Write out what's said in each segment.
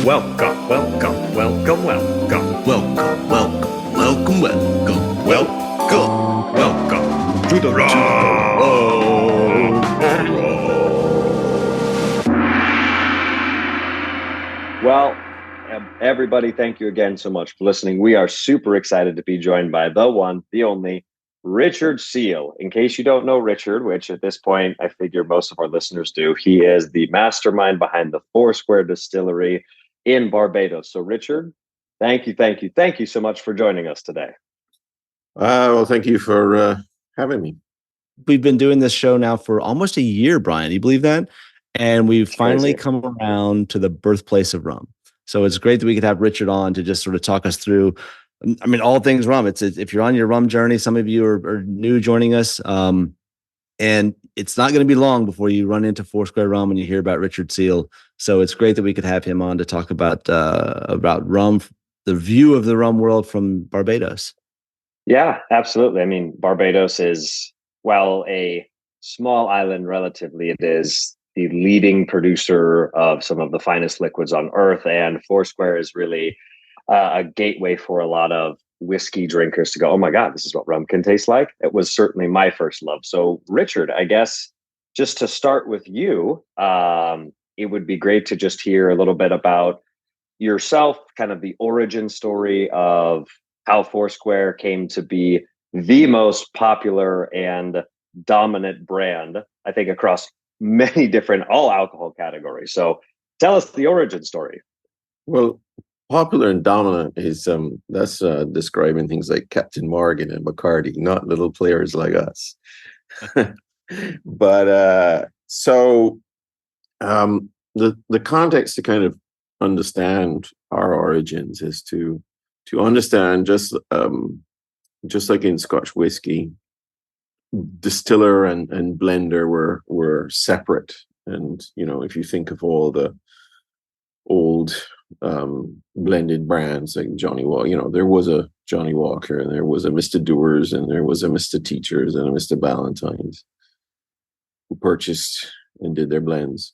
Welcome, welcome, welcome, welcome, Welcome, welcome, welcome, welcome, welcome, welcome to the Rum. Well, everybody, thank you again so much for listening. We are super excited to be joined by the one, the only, Richard Seale. In case you don't know Richard, which at this point I figure most of our listeners do, he is the mastermind behind the Foursquare distillery in Barbados. So, Richard, thank you so much for joining us today. Well, thank you for having me. We've been doing this show now for almost a year, Brian. Do you believe that? And we've finally come around to the birthplace of rum. So it's great that we could have Richard on to just sort of talk us through, I mean, all things rum. It's if you're on your rum journey, some of you are new joining us, and it's not going to be long before you run into Foursquare Rum and you hear about Richard Seale. So it's great that we could have him on to talk about rum, the view of the rum world from Barbados. Yeah, absolutely. I mean, Barbados is, well, a small island relatively. It is the leading producer of some of the finest liquids on earth, and Foursquare is really a gateway for a lot of whiskey drinkers to go, oh my God, this is what rum can taste like. It was certainly my first love. So, Richard, I guess just to start with you, it would be great to just hear a little bit about yourself, kind of the origin story of how Foursquare came to be the most popular and dominant brand, I think, across many different all alcohol categories. So tell us the origin story. Well, popular and dominant is that's describing things like Captain Morgan and Bacardi, not little players like us. But the context to kind of understand our origins is to understand just like in Scotch whiskey, distiller and blender were separate. And if you think of all the old blended brands like Johnny Walker, there was a Johnny Walker and there was a Mr. Doers and there was a Mr. Teachers and a Mr. Ballantyne's who purchased and did their blends.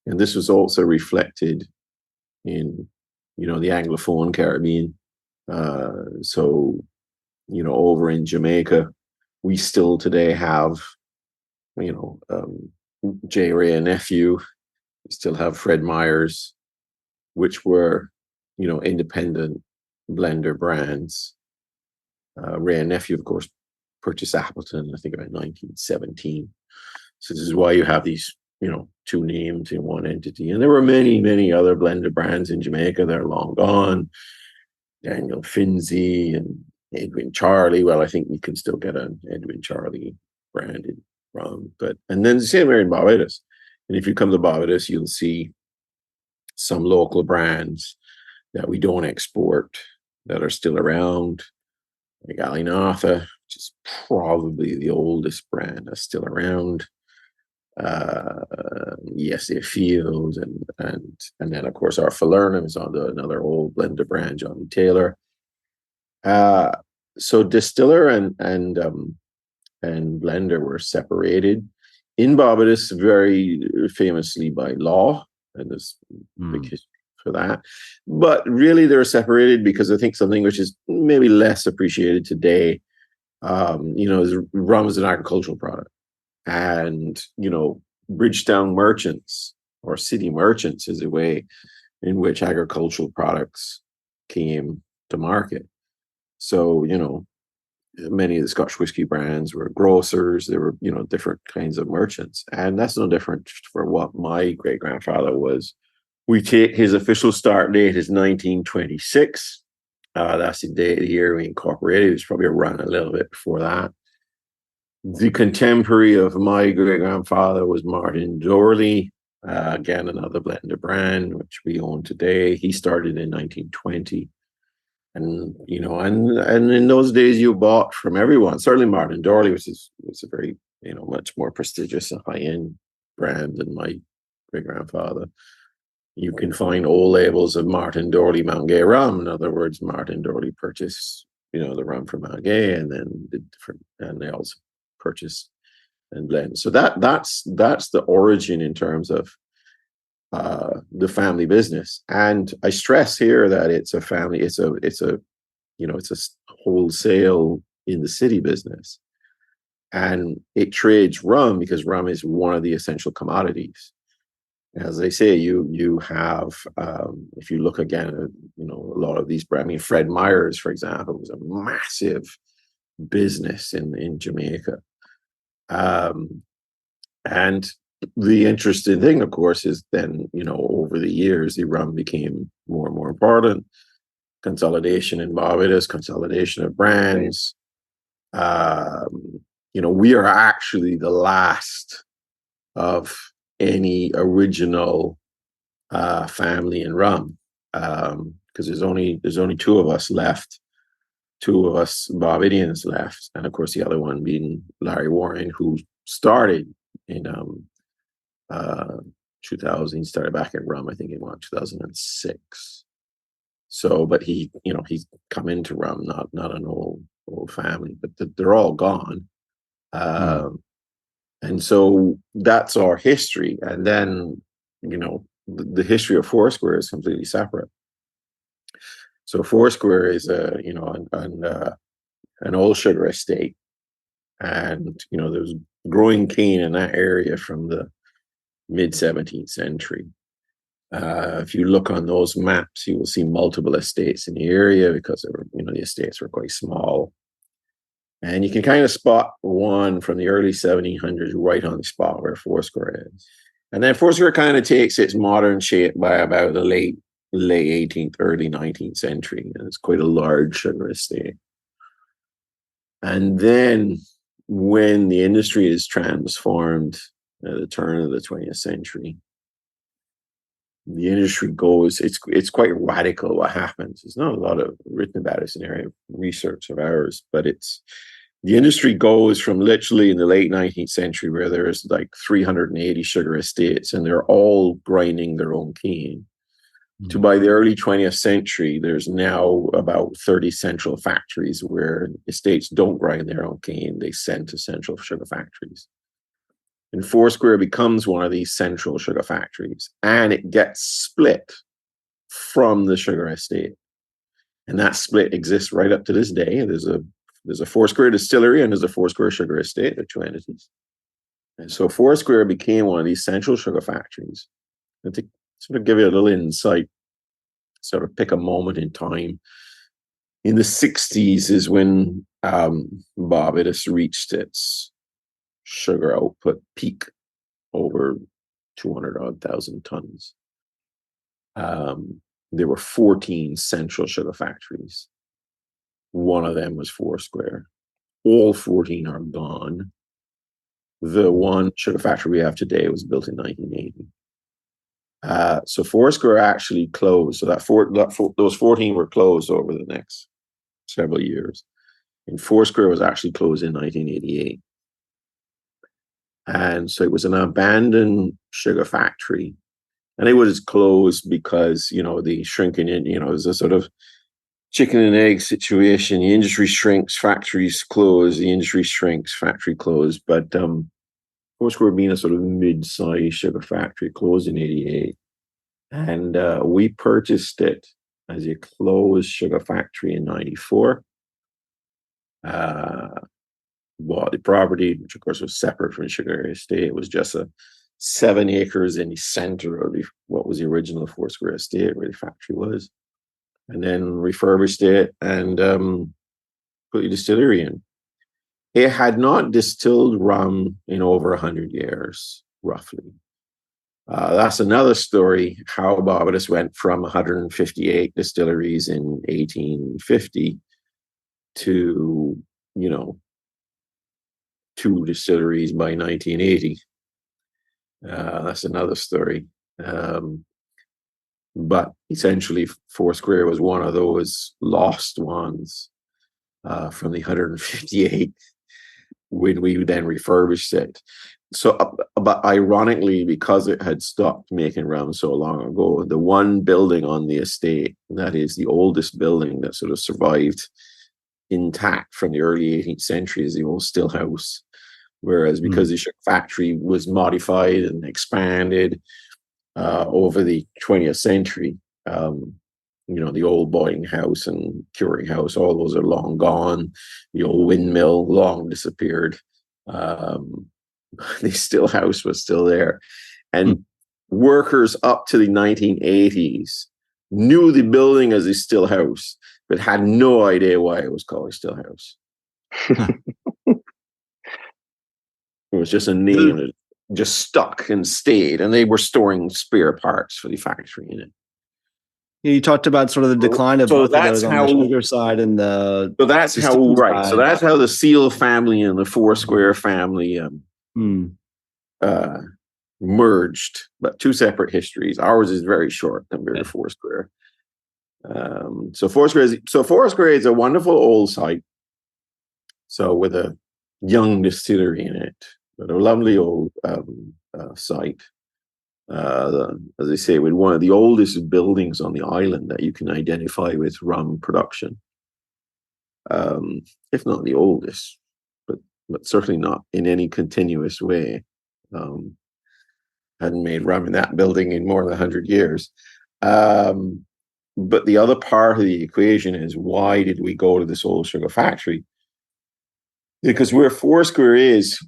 And this was also reflected in the Anglophone Caribbean. So over in Jamaica, we still today have J. Ray and Nephew. We still have Fred Meyer's, which were independent blender brands. Ray and Nephew, of course, purchased Appleton, I think about 1917. So this is why you have these two names in one entity. And there were many, many other blender brands in Jamaica that are long gone. Daniel Finzi and Edwin Charlie. Well, I think we can still get an Edwin Charlie branded rum. And then the same here in Barbados. And if you come to Barbados, you'll see some local brands that we don't export that are still around. Like Alinatha, which is probably the oldest brand that's still around. Yes, they're Field, and then of course our Falernum is on another old blender brand, Johnny Taylor. So distiller and blender were separated in Barbados very famously by law, and there's big history for that. But really, they're separated because I think something which is maybe less appreciated today, is rum is an agricultural product. And, Bridgetown merchants or city merchants is a way in which agricultural products came to market. So, many of the Scotch whiskey brands were grocers. There were, different kinds of merchants. And that's no different for what my great-grandfather was. We take his official start date is 1926. That's the day of the year we incorporated. It was probably around a little bit before that. The contemporary of my great-grandfather was Martin Dorley, again, another blender brand, which we own today. He started in 1920. And, and in those days you bought from everyone. Certainly Martin Dorley, which was a very, much more prestigious and high-end brand than my great-grandfather. You can find old labels of Martin Dorley Mount Gay rum. In other words, Martin Dorley purchased, the rum from Mount Gay and then did different, and they also purchase and blend. So that's the origin in terms of the family business. And I stress here that it's a family, it's a wholesale in the city business. And it trades rum because rum is one of the essential commodities. As I say, you have, if you look again at, a lot of these brands, I mean, Fred Meyer's, for example, was a massive business in Jamaica. And the interesting thing, of course, is then, over the years, the rum became more and more important. Consolidation in Barbados, consolidation of brands. We are actually the last of any original family in rum, because there's only two of us left, two of us Barbadians left, and of course the other one being Larry Warren, who started in 2000. He started back at rum, I think, in 2006. So, but he's come into rum, not an old family, but they're all gone. And so that's our history. And then, the history of Foursquare is completely separate. So Foursquare is an old sugar estate, and there's growing cane in that area from the mid 17th century. If you look on those maps, you will see multiple estates in the area because the estates were quite small. And you can kind of spot one from the early 1700s right on the spot where Foursquare is. And then Foursquare kind of takes its modern shape by about the late 18th, early 19th century. And it's quite a large sugar estate. And then when the industry is transformed at the turn of the 20th century, the industry goes, it's quite radical what happens. There's not a lot of written about it in the area of research of ours, but the industry goes from literally in the late 19th century where there's like 380 sugar estates and they're all grinding their own cane, to by the early 20th century, there's now about 30 central factories where estates don't grind their own cane. They send to central sugar factories. And Foursquare becomes one of these central sugar factories, and it gets split from the sugar estate. And that split exists right up to this day. There's a Foursquare distillery and there's a Foursquare sugar estate. They're two entities. And so Foursquare became one of these central sugar factories. And to sort of give you a little insight, sort of pick a moment in time. In the 60s is when Barbados reached its sugar output peak, over 200,000 tons. There were 14 central sugar factories. One of them was Foursquare. All 14 are gone. The one sugar factory we have today was built in 1980. So Foursquare actually closed. So those 14 were closed over the next several years. And Foursquare was actually closed in 1988. And so it was an abandoned sugar factory. And it was closed because, the shrinking, it was a sort of chicken and egg situation. The industry shrinks, factories close. The industry shrinks, factory closed. But Foursquare being a sort of mid-sized sugar factory, closed in 88. And we purchased it as a closed sugar factory in 94. Bought the property, which of course was separate from the sugar estate. It was just 7 acres in the center of what was the original Foursquare estate where the factory was, and then refurbished it and put the distillery in. It had not distilled rum in over 100 years, roughly. That's another story, how Barbados went from 158 distilleries in 1850 to, 2 distilleries by 1980. That's another story. But essentially, Foursquare was one of those lost ones from the 158 when we then refurbished it. So, but ironically, because it had stopped making rum so long ago, the one building on the estate, that is the oldest building that sort of survived intact from the early 18th century, is the old still house. Whereas because the sugar factory was modified and expanded, over the 20th century. The old boiling house and curing house, all those are long gone. The old windmill long disappeared. The still house was still there. And workers up to the 1980s knew the building as a still house, but had no idea why it was called a still house. It was just a name that just stuck and stayed, and they were storing spare parts for the factory in it. You talked about sort of the decline of both of those on the sugar side and the. So that's how right. So that's how the Seale family and the Foursquare family merged, but two separate histories. Ours is very short compared to Foursquare. So Foursquare is a wonderful old site. So with a young distillery in it, but a lovely old site. As I say, with one of the oldest buildings on the island that you can identify with rum production, if not the oldest, but certainly not in any continuous way. Hadn't made rum in that building in more than 100 years. But the other part of the equation is, why did we go to this old sugar factory? Because where Foursquare is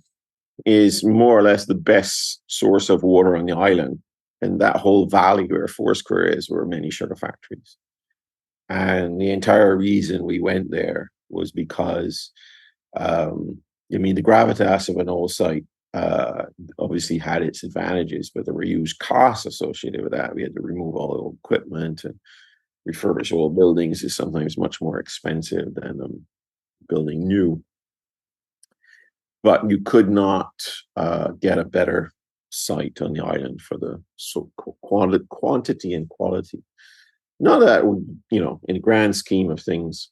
more or less the best source of water on the island. And that whole valley where Foursquare is, were many sugar factories. And the entire reason we went there was because, the gravitas of an old site obviously had its advantages, but there were huge costs associated with that. We had to remove all the old equipment, and refurbish old buildings is sometimes much more expensive than building new. But you could not get a better site on the island for the quantity and quality. Not that, in the grand scheme of things,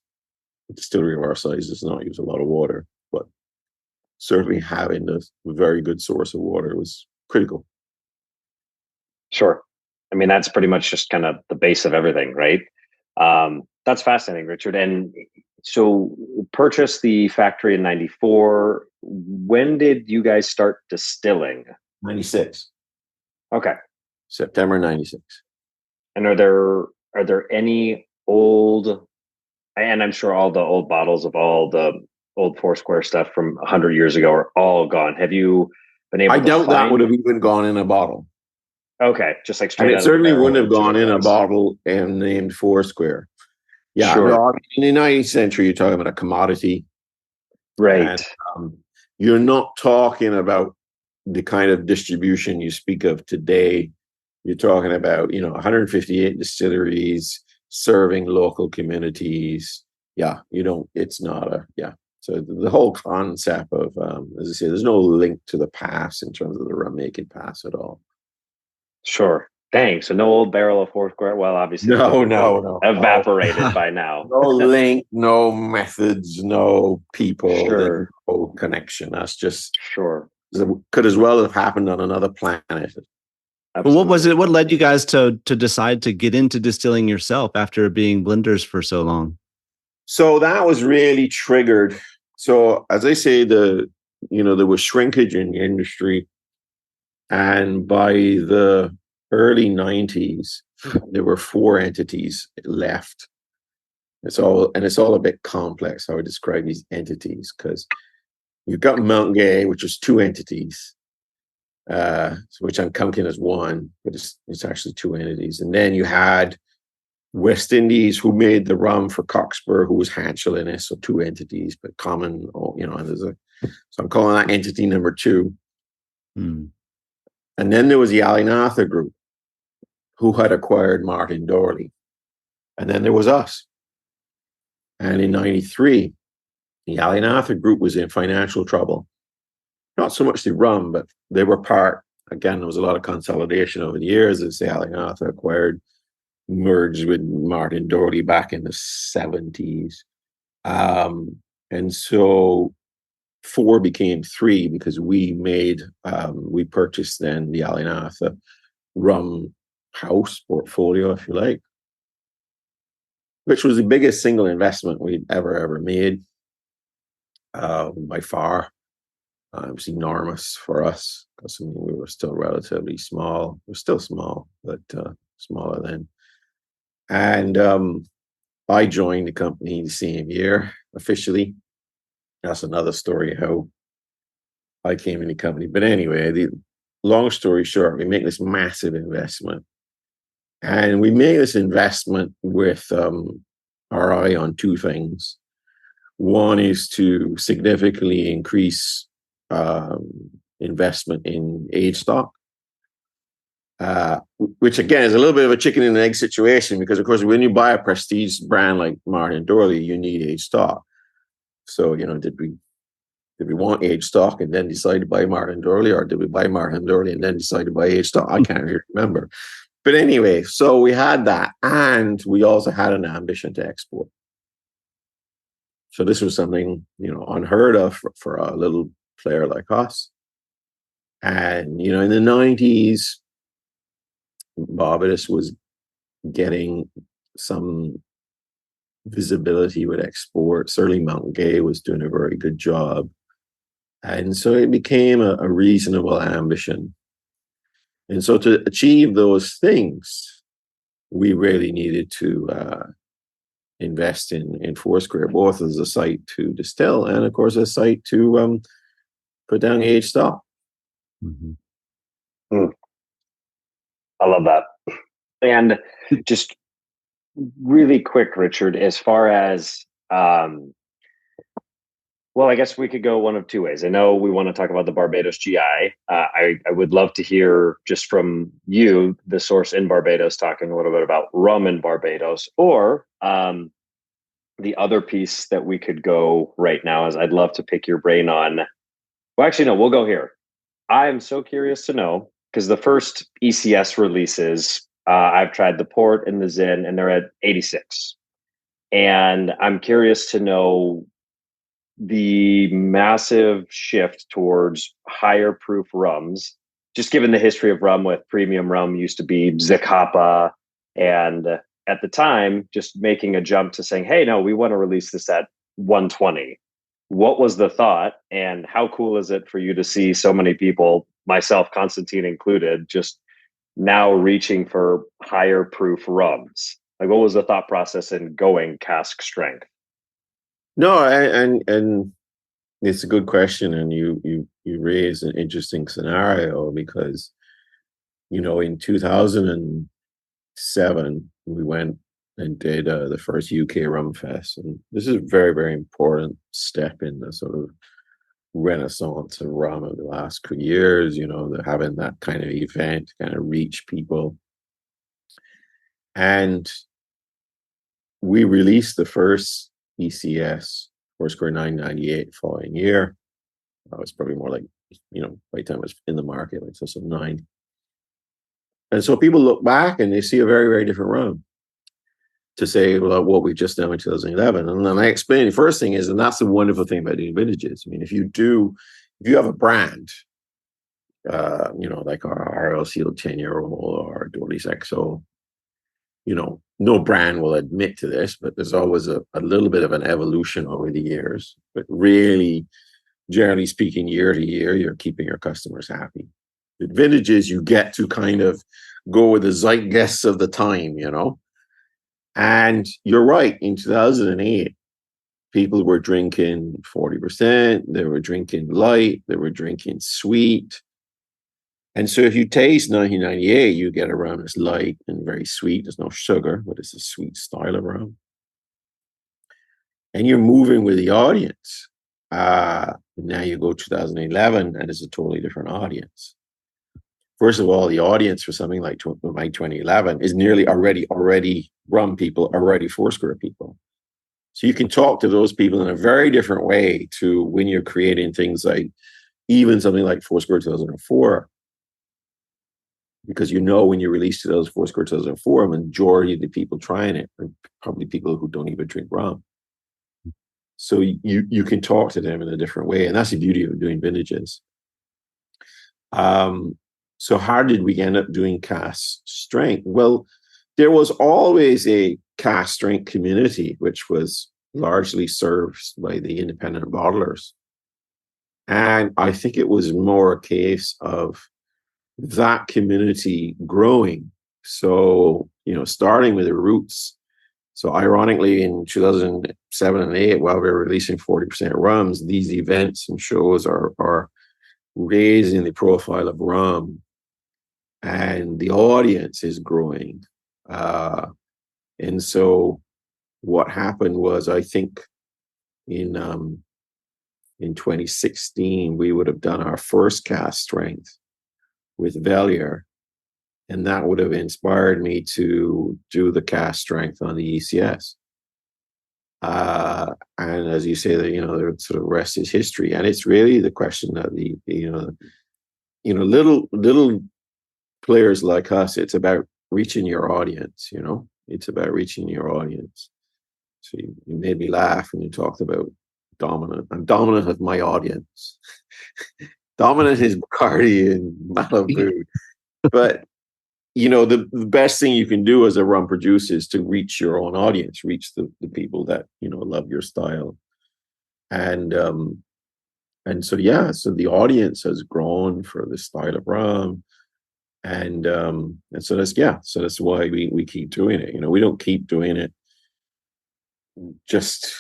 a distillery of our size does not use a lot of water, but certainly having a very good source of water was critical. Sure. I mean, that's pretty much just kind of the base of everything, right? That's fascinating, Richard. And so purchased the factory in 94. When did you guys start distilling? 96. Okay. September 96. And are there any old, and I'm sure all the old bottles of all the old Foursquare stuff from 100 years ago are all gone. Have you been able to doubt find... that would have even gone in a bottle. Okay, just like straight and out it certainly of the barrel, wouldn't have gone in a bottle and named Foursquare. Yeah, sure. No, in the 19th century, you're talking about a commodity. Right. And, you're not talking about the kind of distribution you speak of today. You're talking about, 158 distilleries serving local communities. Yeah, it's not So the whole concept of, as I say, there's no link to the past in terms of the rum making past at all. Sure. Dang. So no old barrel of Foursquare. Well, obviously, no. Evaporated by now. No link, no methods, no people, Sure. No connection. That's just sure. Could as well have happened on another planet. Absolutely. Well, what was it? What led you guys to decide to get into distilling yourself after being blenders for so long? So that was really triggered. So as I say, there was shrinkage in the industry, and by the early 90s, there were 4 entities left. It's all a bit complex how I describe these entities, because you've got Mount Gay, which is 2 entities, which I'm counting as one, but it's actually 2 entities. And then you had West Indies, who made the rum for Cockspur, who was Hanschel in it, so 2 entities, but common, so I'm calling that entity number 2. And then there was the Alinatha group, who had acquired Martin Dorley. And then there was us. And in 93, the Alinatha group was in financial trouble. Not so much the rum, but they were part. Again, there was a lot of consolidation over the years as the Alinatha merged with Martin Dorley back in the 70s. And so 4 became 3 because we purchased then the Alinatha rum house portfolio, if you like, which was the biggest single investment we'd ever made, by far. It was enormous for us because we were still relatively small. We're still small, but smaller then. And I joined the company the same year officially. That's another story how I came in the company. But anyway, the long story short, we make this massive investment. And we made this investment with our eye on two things. One is to significantly increase investment in age stock, which again is a little bit of a chicken and egg situation because, of course, when you buy a prestige brand like Martin Dorley, you need age stock. So, did we want age stock and then decide to buy Martin Dorley, or did we buy Martin Dorley and then decide to buy age stock? I can't really remember. But anyway, so we had that, and we also had an ambition to export. So this was something, unheard of for a little player like us. And, in the 90s, Barbados was getting some visibility with export. Certainly Mountain Gay was doing a very good job. And so it became a reasonable ambition. And so to achieve those things, we really needed to invest in Foursquare, both as a site to distill and, of course, a site to put down age stock. Mm-hmm. I love that. And just really quick, Richard, as far as, I guess we could go one of two ways. I know we want to talk about the Barbados GI. I would love to hear just from you, the source in Barbados, talking a little bit about rum in Barbados, or the other piece that we could go right now is I'd love to pick your brain on. Well, actually, no, we'll go here. I'm so curious to know, because the first ECS releases, I've tried the Port and the Zin, and they're at 86. And I'm curious to know the massive shift towards higher proof rums, just given the history of rum with premium rum used to be Zacapa. And at the time, just making a jump to saying, hey, no, we want to release this at 120. What was the thought, and how cool is it for you to see so many people, myself, Constantine included, just now reaching for higher proof rums? Like, what was the thought process in going cask strength? No, and it's a good question, and you raise an interesting scenario because, in 2007 we went and did the first UK Rum Fest, and this is a very, very important step in the sort of renaissance of rum of the last 2 years. Having that kind of event kind of reach people, and we released the first ECS Foursquare 998 following year. It was probably more like, by the time it was in the market, like 2009. And so people look back and they see a very, very different rum to say, well, what we just done in 2011. And then I explain the first thing is, and that's the wonderful thing about doing vintages. I mean, if you have a brand, like our RL Seale 10-year-old or Dorley's XO, no brand will admit to this, but there's always a little bit of an evolution over the years. But really, generally speaking, year to year, you're keeping your customers happy. With vintages, you get to kind of go with the zeitgeist of the time, And you're right, in 2008, people were drinking 40%, they were drinking light, they were drinking sweet. And so if you taste 1998, you get a rum that's light and very sweet. There's no sugar, but it's a sweet style of rum. And you're moving with the audience. Now you go 2011, and it's a totally different audience. First of all, the audience for something like 2011 is nearly already rum people, already Foursquare people. So you can talk to those people in a very different way to when you're creating things like even something like Foursquare 2004. Because when you release Foursquare 2004, a majority of the people trying it are probably people who don't even drink rum. So you can talk to them in a different way. And that's the beauty of doing vintages. So how did we end up doing cask strength? Well, there was always a cask strength community, which was largely served by the independent bottlers. And I think it was more a case of that community growing. So, starting with the roots. So ironically, in 2007 and 8, while we were releasing 40% rums, these events and shows are raising the profile of rum, and the audience is growing. And so what happened was, I think in 2016, we would have done our first cast strength with Valier, and that would have inspired me to do the cast strength on the ECS. And as you say, that the sort of rest is history, and it's really the question that the little players like us. It's about reaching your audience. It's about reaching your audience. So you made me laugh when you talked about dominant. I'm dominant of my audience. Dominant is Bacardi and Malibu, but the best thing you can do as a rum producer is to reach your own audience, reach the people that love your style, and so the audience has grown for this style of rum, and so that's why we keep doing it. We don't keep doing it just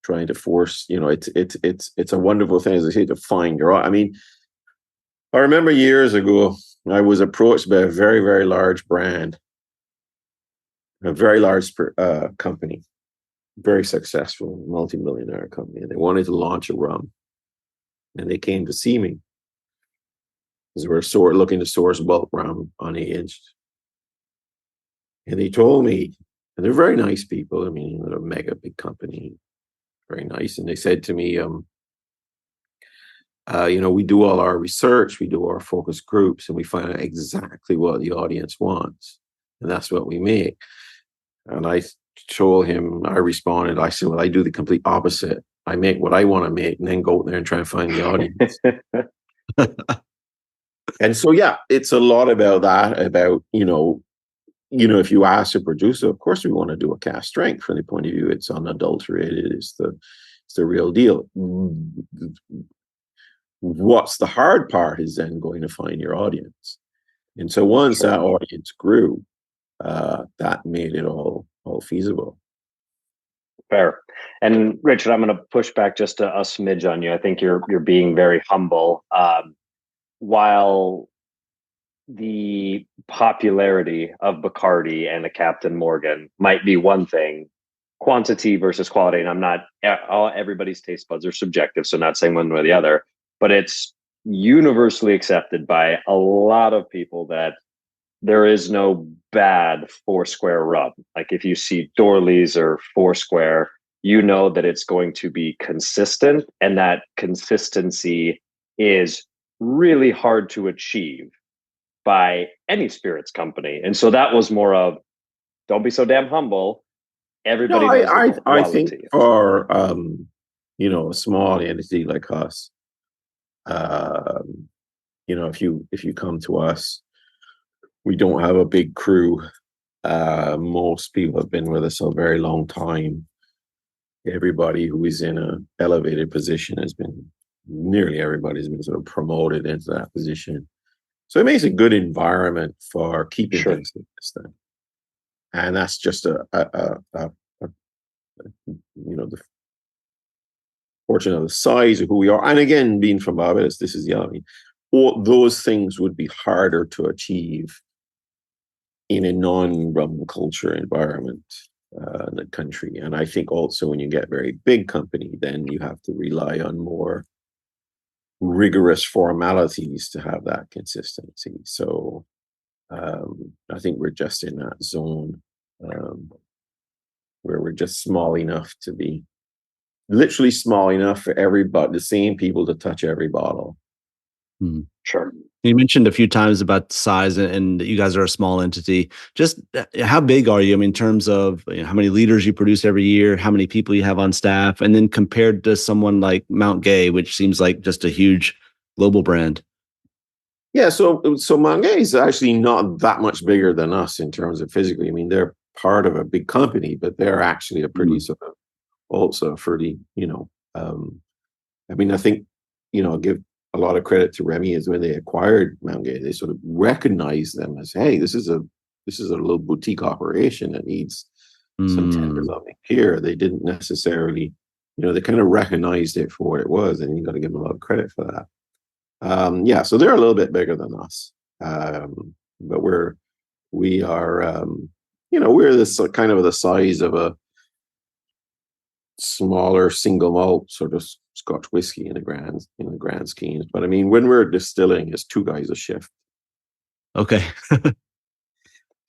trying to force. It's a wonderful thing, as I say, to find your. I mean, I remember years ago, I was approached by a very, very large brand, a very large company, very successful, multi-millionaire company, and they wanted to launch a rum. And they came to see me because we were looking to source bulk rum unaged. And they told me, and they're very nice people. I mean, they're a mega big company, very nice. And they said to me, we do all our research, we do our focus groups, and we find out exactly what the audience wants. And that's what we make. And I told him, I responded, I said, well, I do the complete opposite. I make what I want to make and then go out there and try and find the audience. And so, it's a lot about that, about, if you ask a producer, of course, we want to do a cast strength from the point of view, it's unadulterated, it's the real deal. What's the hard part is then going to find your audience. And so once that audience grew, that made it all feasible. Fair. And Richard, I'm going to push back just a smidge on you. I think you're being very humble. While the popularity of Bacardi and a Captain Morgan might be one thing, quantity versus quality, and I'm not, everybody's taste buds are subjective, so not saying one way or the other, but it's universally accepted by a lot of people that there is no bad Foursquare rum. Like if you see Dorley's or Foursquare, you know that it's going to be consistent, and that consistency is really hard to achieve by any spirits company. And so that was more of, don't be so damn humble. Everybody knows the quality. I think for a small entity like us, if you come to us, we don't have a big crew. Most people have been with us a very long time. Everybody who is in an elevated position nearly everybody's been sort of promoted into that position. So it makes a good environment for keeping things like this thing. And that's just the fortune of the size of who we are. And again, being from Barbados, this is all those things would be harder to achieve in a non-rum culture environment in the country. And I think also when you get very big company, then you have to rely on more rigorous formalities to have that consistency. So I think we're just in that zone where we're just small enough to be literally small enough for everybody, the same people to touch every bottle. Sure. You mentioned a few times about size and you guys are a small entity. Just how big are you? I mean, in terms of how many liters you produce every year, how many people you have on staff, and then compared to someone like Mount Gay, which seems like just a huge global brand. Yeah, so Mount Gay is actually not that much bigger than us in terms of physically. I mean, they're part of a big company, but they're actually a pretty sort of also pretty, I mean, I think, give a lot of credit to Remy is when they acquired Mount Gay, they sort of recognized them as, hey, this is a little boutique operation that needs some tender loving here. They didn't necessarily, they kind of recognized it for what it was, and you got to give them a lot of credit for that. So they're a little bit bigger than us, but we are, we're this kind of the size of a smaller single malt sort of Scotch whiskey in the grand schemes. But I mean, when we're distilling, it's 2 guys a shift. Okay.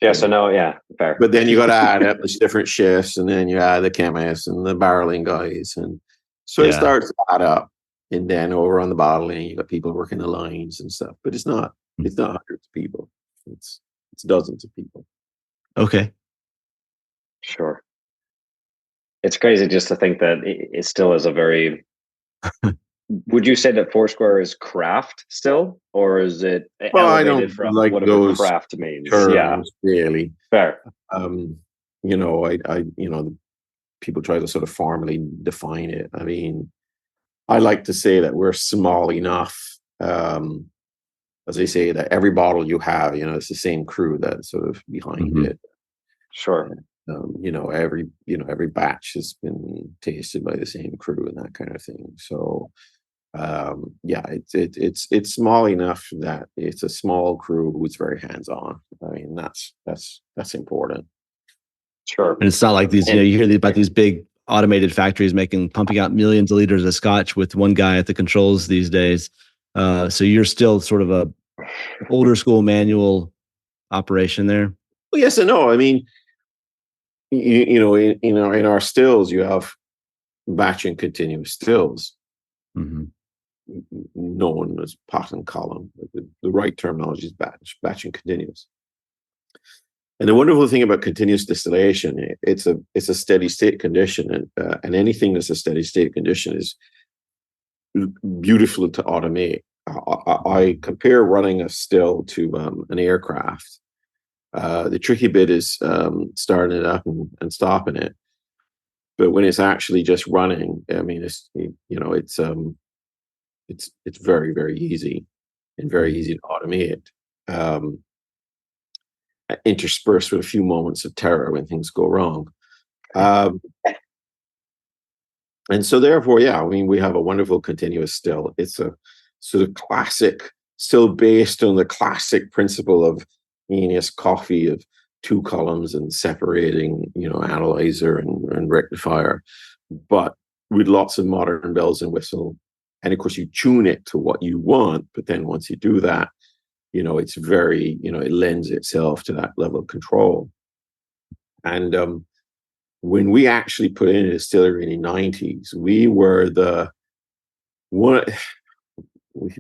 Fair. But then you got to add up the different shifts, and then you add the chemists and the barreling guys, and so it starts to add up. And then over on the bottling, you got people working the lines and stuff. But it's not hundreds of people. It's dozens of people. Okay. Sure. It's crazy just to think that it still is a very. Would you say that Foursquare is craft still, or is it elevated from whatever craft means? Really. Fair. People try to sort of formally define it. I mean, I like to say that we're small enough, as they say, that every bottle you have, it's the same crew that's sort of behind it. Sure. Every batch has been tasted by the same crew and that kind of thing. So, it's small enough that it's a small crew who's very hands-on. I mean, that's important. Sure. And it's not like these, you hear about these big automated factories pumping out millions of liters of Scotch with one guy at the controls these days. So you're still sort of a older school manual operation there. Well, yes and no. I mean, in our stills, you have batch and continuous stills, known as pot and column. The right terminology is batch and continuous. And the wonderful thing about continuous distillation, it's a steady state condition, and anything that's a steady state condition is beautiful to automate. I compare running a still to an aircraft. The tricky bit is starting it up and stopping it. But when it's actually just running, I mean, it's very, very easy and very easy to automate. Interspersed with a few moments of terror when things go wrong. And so therefore, I mean, we have a wonderful continuous still. It's a sort of classic, still based on the classic principle of Guinness coffee of 2 columns and separating, analyzer and rectifier, but with lots of modern bells and whistle. And of course, you tune it to what you want. But then once you do that, it's very, it lends itself to that level of control. And when we actually put in a distillery in the 90s, we were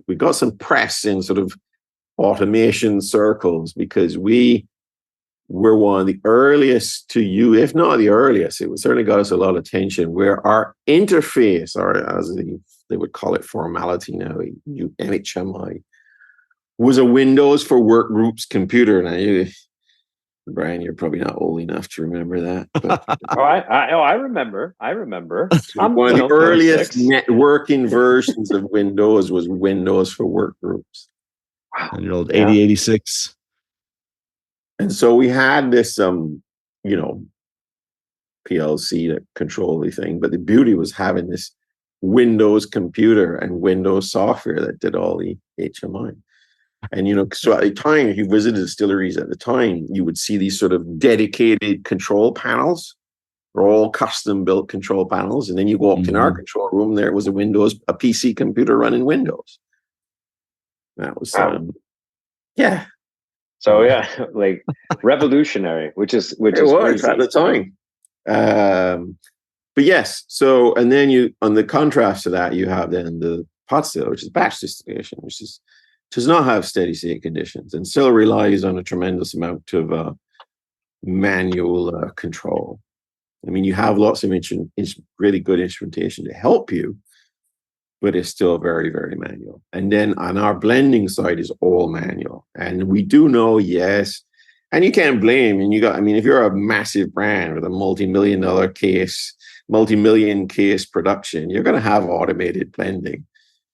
we got some press in sort of automation circles because we were one of the earliest to use, if not the earliest, it certainly got us a lot of attention, where our interface, or as they would call it formality now, NHMI, was a Windows for Workgroups computer. Now, Brian, you're probably not old enough to remember that. But, I remember. One of the earliest networking versions of Windows was Windows for Workgroups. Wow. And your old 8086. And so we had this, PLC that controlled the thing. But the beauty was having this Windows computer and Windows software that did all the HMI. And, so at the time, if you visited distilleries at the time, you would see these sort of dedicated control panels. They're all custom built control panels. And then you walked in our control room, there was a PC computer running Windows. That was, yeah. So, like revolutionary, which is crazy at the time. But yes, so, and then on the contrast to that, you have then the pot still, which is batch distillation, which does not have steady state conditions and still relies on a tremendous amount of manual control. I mean, you have lots of really good instrumentation to help you, but it's still very, very manual. And then on our blending side is all manual. And we do know, yes, and you can't blame. And if you're a massive brand with a multi-million-dollar case multi-million case production, you're going to have automated blending.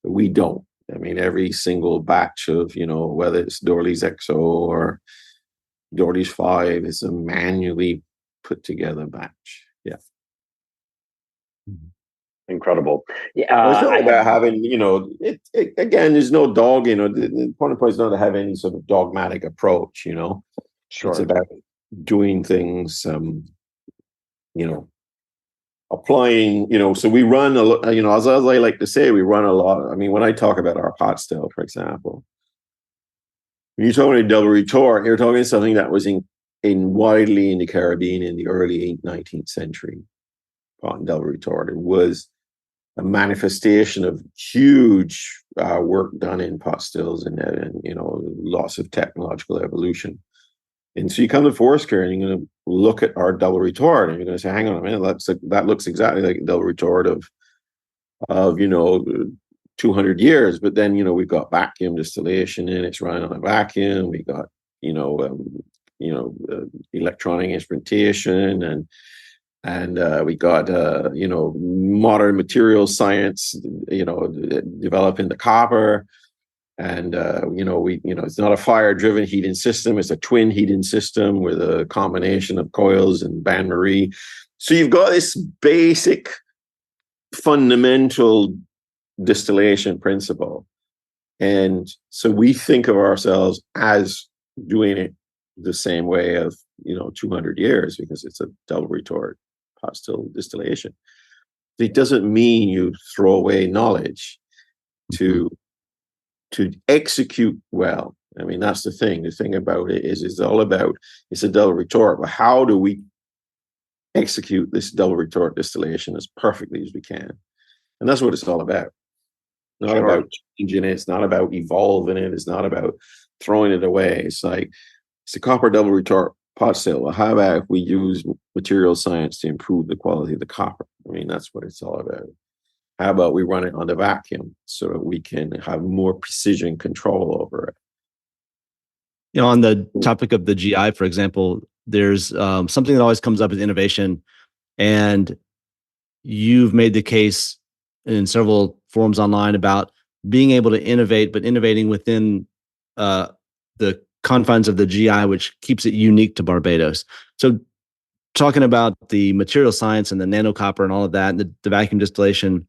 But we don't. I mean, every single batch of, whether it's Dorley's XO or Dorley's 5 is a manually put together batch. Yeah. Incredible. It's not about having, again, there's no dog, the important point is not to have any sort of dogmatic approach, Sure. It's about doing things, applying, so we run a lot, as I like to say, we run a lot. I mean, when I talk about our pot still, for example, when you're talking a double retort, you're talking something that was in widely in the Caribbean in the early 19th century. Pot and double retort. It was a manifestation of huge work done in pot stills and lots of technological evolution. And so you come to Foursquare and you're going to look at our double retort and you're going to say, hang on a minute, that looks exactly like a double retort of 200 years. But then, we've got vacuum distillation and it's running on a vacuum. We got, electronic instrumentation and we got modern material science developing the copper, and it's not a fire driven heating system, it's a twin heating system with a combination of coils and bain-marie. So you've got this basic fundamental distillation principle, and so we think of ourselves as doing it the same way of 200 years because it's a double retort pot still distillation. It doesn't mean you throw away knowledge to execute well. I mean, that's the thing. The thing about it is it's all about, it's a double retort, but how do we execute this double retort distillation as perfectly as we can? And that's what it's all about. Not about changing it. It's not about evolving it. It's not about throwing it away. It's like, it's a copper double retort pot still. Well, how about if we use material science to improve the quality of the copper? I mean, that's what it's all about. How about we run it on the vacuum so that we can have more precision control over it? On the topic of the GI, for example, there's something that always comes up as innovation, and you've made the case in several forums online about being able to innovate, but innovating within the confines of the GI, which keeps it unique to Barbados. So talking about the material science and the nano copper and all of that, and the vacuum distillation,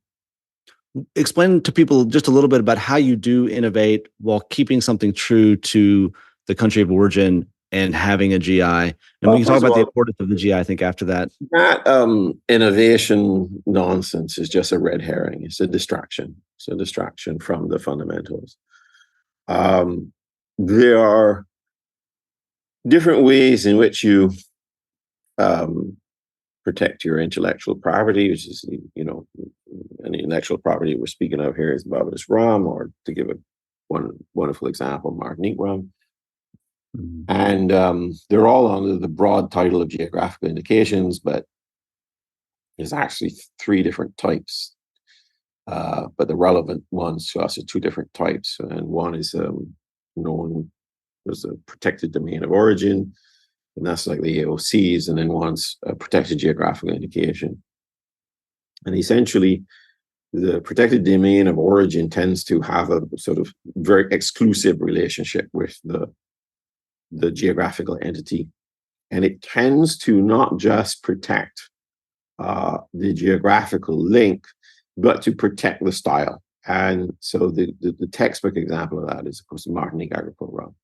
explain to people just a little bit about how you do innovate while keeping something true to the country of origin and having a GI. And we can talk about the importance of the GI, I think, after that. That innovation nonsense is just a red herring. It's a distraction. It's a distraction from the fundamentals. There are different ways in which you protect your intellectual property, which is, an intellectual property we're speaking of here is Barbados rum, or to give one wonderful example, Martinique rum. Mm-hmm. And they're all under the broad title of geographical indications, but there's actually 3 different types. But the relevant ones to us are 2 different types. And one is known as a protected domain of origin, and that's like the AOCs, and then one's a protected geographical indication. And essentially, the protected domain of origin tends to have a sort of very exclusive relationship with the geographical entity. And it tends to not just protect the geographical link, but to protect the style. And so the textbook example of that is, of course, Martinique agricole rum.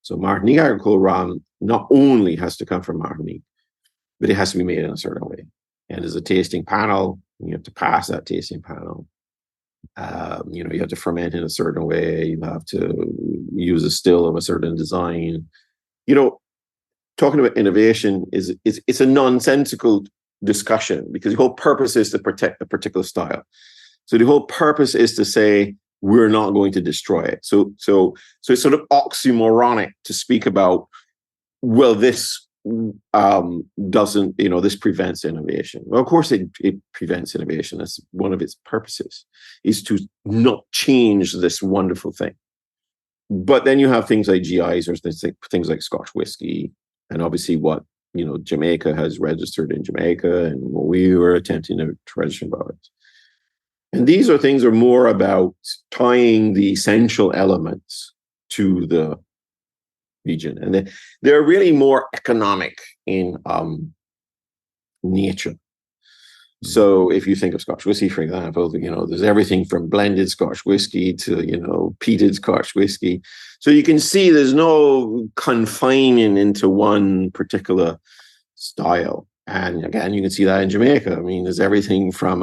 So Martinique agricole rum not only has to come from Martinique, but it has to be made in a certain way. And there's a tasting panel. You have to pass that tasting panel. You have to ferment in a certain way. You have to use a still of a certain design. Talking about innovation it's a nonsensical discussion, because the whole purpose is to protect a particular style. So the whole purpose is to say we're not going to destroy it. So it's sort of oxymoronic to speak about, well, this doesn't, this prevents innovation. Well, of course it prevents innovation. That's one of its purposes, is to not change this wonderful thing. But then you have things like GIs or things like Scotch whiskey, and obviously what Jamaica has registered in Jamaica, and we were attempting to register in Barbados. And these are more about tying the essential elements to the region, and they're really more economic in nature. So if you think of Scotch whiskey, for example, there's everything from blended Scotch whiskey to, peated Scotch whiskey. So you can see there's no confining into one particular style. And again, you can see that in Jamaica. I mean, there's everything from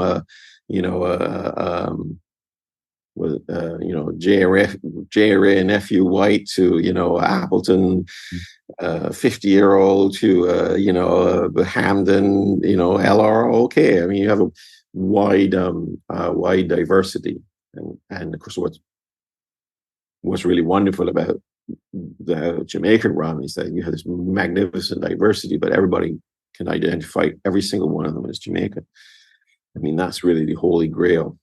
JRA nephew white to, Appleton 50-year-old to the Hamden LROK. I mean, you have a wide diversity, and of course what's really wonderful about the Jamaican rum is that you have this magnificent diversity, but everybody can identify every single one of them as Jamaican. I mean, that's really the holy grail,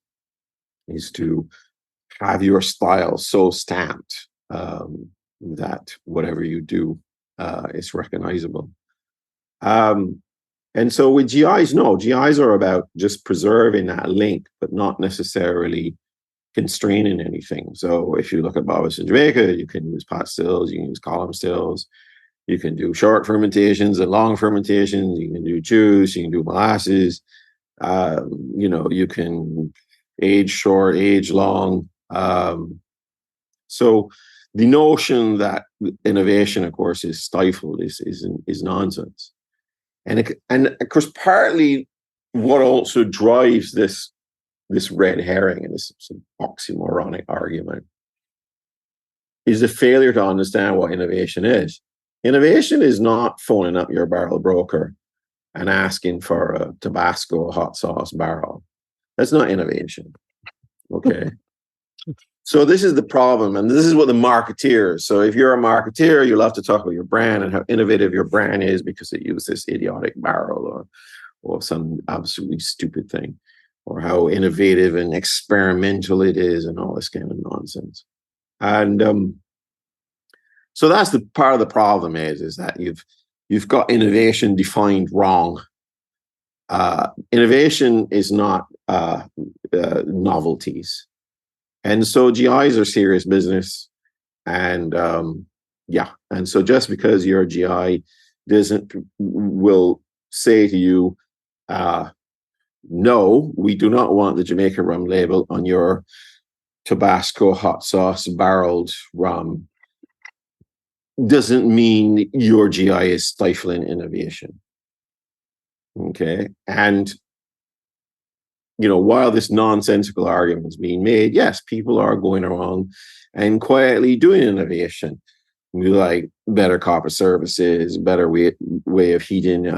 is to have your style so stamped that whatever you do is recognizable. And so with GIs, no, GIs are about just preserving that link, but not necessarily constraining anything. So if you look at Barbados and Jamaica, you can use pot stills, you can use column stills, you can do short fermentations and long fermentations, you can do juice, you can do molasses, you can age short, age long. So the notion that innovation, of course, is stifled is nonsense. And of course, partly what also drives this red herring and this sort of oxymoronic argument is the failure to understand what innovation is. Innovation is not phoning up your barrel broker and asking for a Tabasco hot sauce barrel. That's not innovation. Okay. So this is the problem, and this is what the marketeers. So if you're a marketeer, you love to talk about your brand and how innovative your brand is because it used this idiotic barrel or some absolutely stupid thing, or how innovative and experimental it is, and all this kind of nonsense. And so that's the part of the problem is that you've got innovation defined wrong. Innovation is not novelties. And so GIs are serious business. And and so just because you're a GI will say to you, no, we do not want the Jamaica rum label on your Tabasco hot sauce barreled rum, doesn't mean your GI is stifling innovation. Okay. And while this nonsensical argument is being made, yes, people are going around and quietly doing innovation. Like better copper services, better way of heating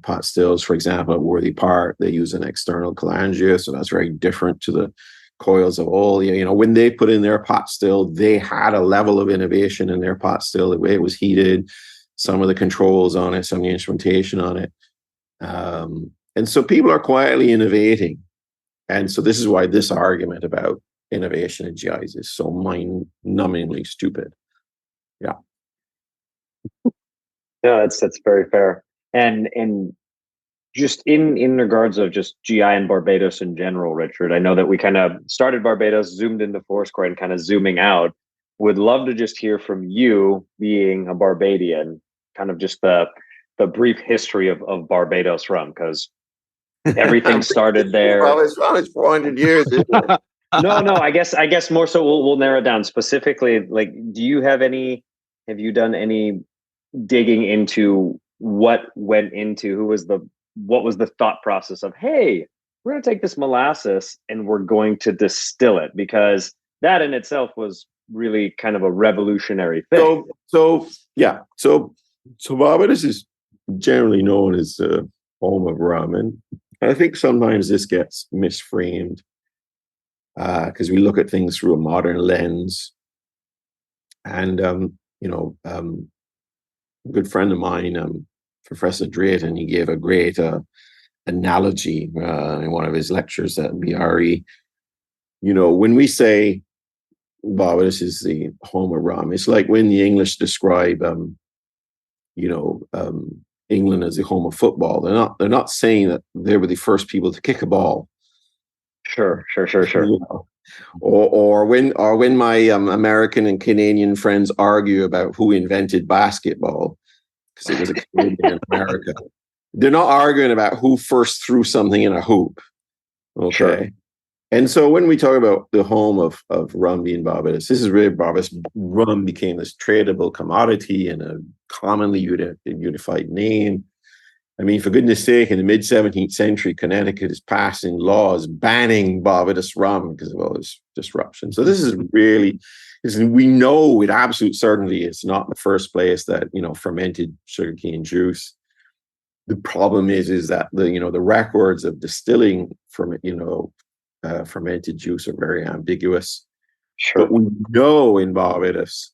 pot stills. For example, at Worthy Park, they use an external calangia, so that's very different to the coils of oil. When they put in their pot still, they had a level of innovation in their pot still, the way it was heated, some of the controls on it, some of the instrumentation on it. And so people are quietly innovating. And so this is why this argument about innovation in GIs is so mind-numbingly stupid. Yeah. No, that's very fair. And just in regards of just GI and Barbados in general, Richard, I know that we kind of started Barbados, zoomed into Foursquare, and kind of zooming out. Would love to just hear from you, being a Barbadian, kind of just the brief history of Barbados rum, because everything started there. Well, it's 400 years. Isn't it? No. I guess more so. We'll narrow it down specifically. Like, have you done any digging into what went into what was the thought process of, hey, we're going to take this molasses and we're going to distill it, because that in itself was really kind of a revolutionary thing. So Barbados is generally known as the home of rum, and I think sometimes this gets misframed because we look at things through a modern lens. And a good friend of mine, Professor Drayton, he gave a great analogy in one of his lectures at BRE. When we say Barbados is the home of rum, it's like when the English describe, England as the home of football. They're not saying that they were the first people to kick a ball. Sure. You know? Or when my American and Canadian friends argue about who invented basketball, because it was a Canadian in America. They're not arguing about who first threw something in a hoop. Okay. Sure. And so when we talk about the home of rum being Barbados, this is really Barbados. Rum became this tradable commodity and a commonly unified name. I mean, for goodness sake, in the mid-17th century, Connecticut is passing laws banning Barbados rum because of all this disruption. So this is really, we know with absolute certainty it's not the first place that, fermented sugarcane juice. The problem is that the records of distilling from fermented juice are very ambiguous. Sure. But we know in Barbados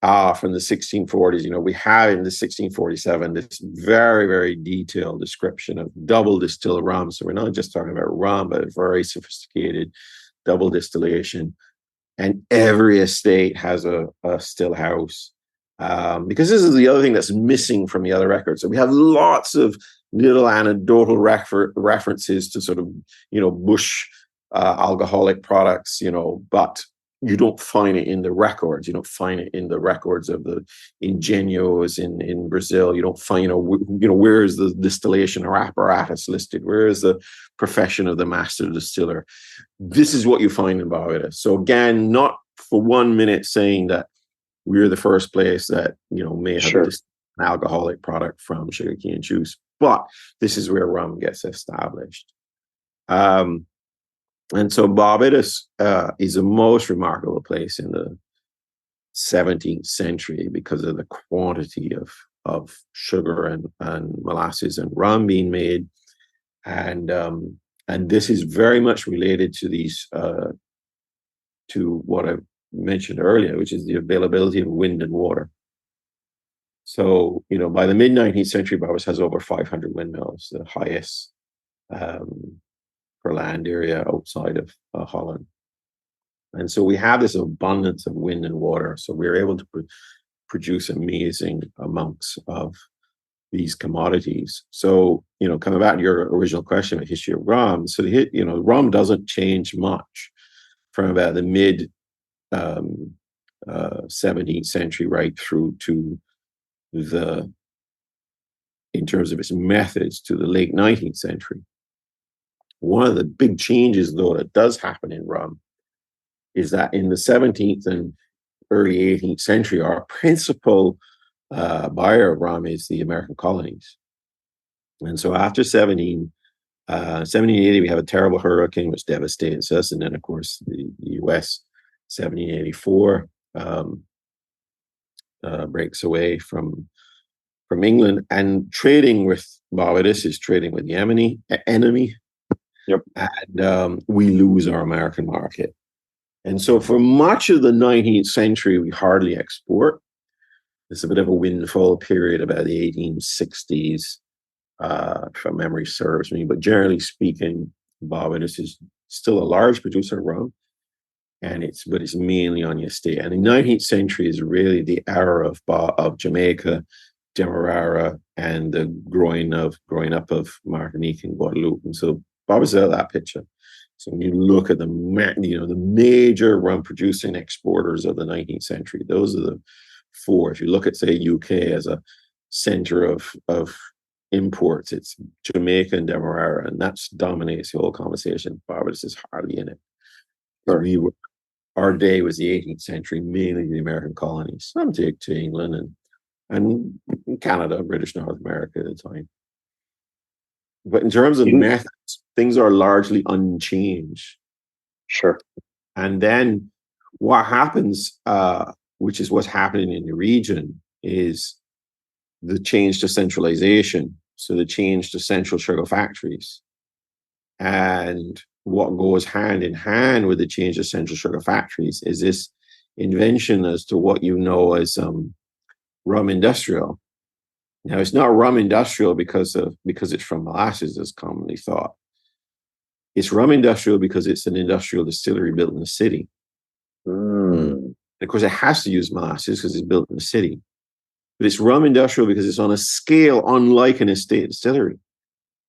from the 1640s, we have in the 1647 this very, very detailed description of double distilled rum. So we're not just talking about rum, but a very sophisticated double distillation. And every estate has a still house. Because this is the other thing that's missing from the other records. So we have lots of little anecdotal references to sort of, bush alcoholic products, but you don't find it in the records. You don't find it in the records of the ingenios in Brazil. You don't find, where is the distillation or apparatus listed? Where is the profession of the master distiller? This is what you find in Barbados. So again, not for 1 minute saying that we're the first place that, may have an alcoholic product from sugarcane juice, but this is where rum gets established. And so Barbados is the most remarkable place in the 17th century because of the quantity of sugar and molasses and rum being made. And this is very much related to these, to what I mentioned earlier, which is the availability of wind and water. So, by the mid-19th century, Barbados has over 500 windmills, the highest per land area outside of Holland. And so we have this abundance of wind and water. So we're able to produce amazing amounts of these commodities. So, coming back to your original question about history of rum, so rum doesn't change much from about the mid 17th century right through to in terms of its methods, to the late 19th century. One of the big changes, though, that does happen in rum is that in the 17th and early 18th century, our principal buyer of rum is the American colonies. And so after 1780, we have a terrible hurricane which devastates us. And then, of course, the U.S., 1784, breaks away from England, and trading with Barbados is trading with the enemy. Yep. And we lose our American market. And so for much of the 19th century, we hardly export. It's a bit of a windfall period about the 1860s, if my memory serves me. But generally speaking, Barbados is still a large producer of rum, but it's mainly on the estate. And the 19th century is really the era of Jamaica, Demerara, and the growing up of Martinique and Guadeloupe. And so Barbados is out of that picture. So when you look at the major rum producing exporters of the 19th century, those are the four. If you look at, say, UK as a center of imports, it's Jamaica and Demerara, and that dominates the whole conversation. Barbados is hardly in it. Sure. Our day was the 18th century, mainly the American colonies, some to England and Canada, British North America at the time. But in terms of methods, things are largely unchanged. Sure. And then what happens, which is what's happening in the region, is the change to centralization. So the change to central sugar factories. And what goes hand in hand with the change to central sugar factories is this invention as to what you know as rum industrial. Now, it's not rum industrial because it's from molasses, as commonly thought. It's rum industrial because it's an industrial distillery built in the city. Of course, it has to use molasses because it's built in the city. But it's rum industrial because it's on a scale unlike an estate distillery.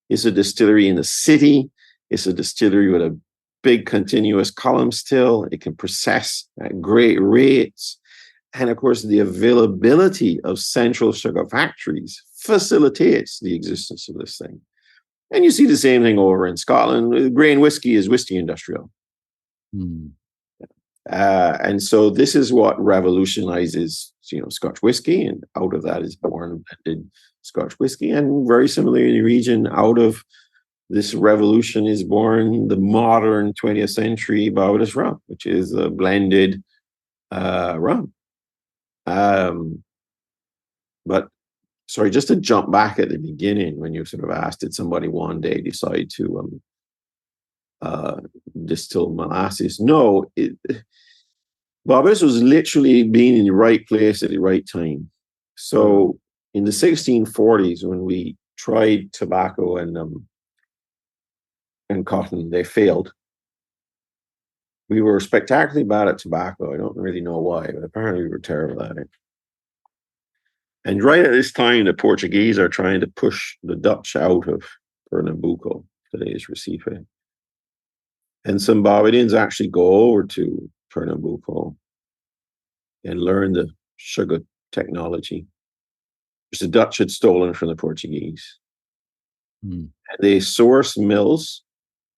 It's a distillery in the city. It's a distillery with a big continuous column still. It can process at great rates. And of course, the availability of central sugar factories facilitates the existence of this thing. And you see the same thing over in Scotland. Grain whiskey is whiskey industrial. And so this is what revolutionizes, Scotch whiskey, and out of that is born blended Scotch whiskey. And very similarly in the region, out of this revolution is born the modern 20th century Barbados rum, which is a blended rum. But sorry, just to jump back at the beginning, when you sort of asked, did somebody one day decide to distill molasses? No, Barbados was literally being in the right place at the right time. So in the 1640s, when we tried tobacco and cotton, they failed. We were spectacularly bad at tobacco. I don't really know why, but apparently we were terrible at it. And right at this time, the Portuguese are trying to push the Dutch out of Pernambuco, today's Recife. And some Barbadians actually go over to Pernambuco and learn the sugar technology, which the Dutch had stolen from the Portuguese. And they source mills,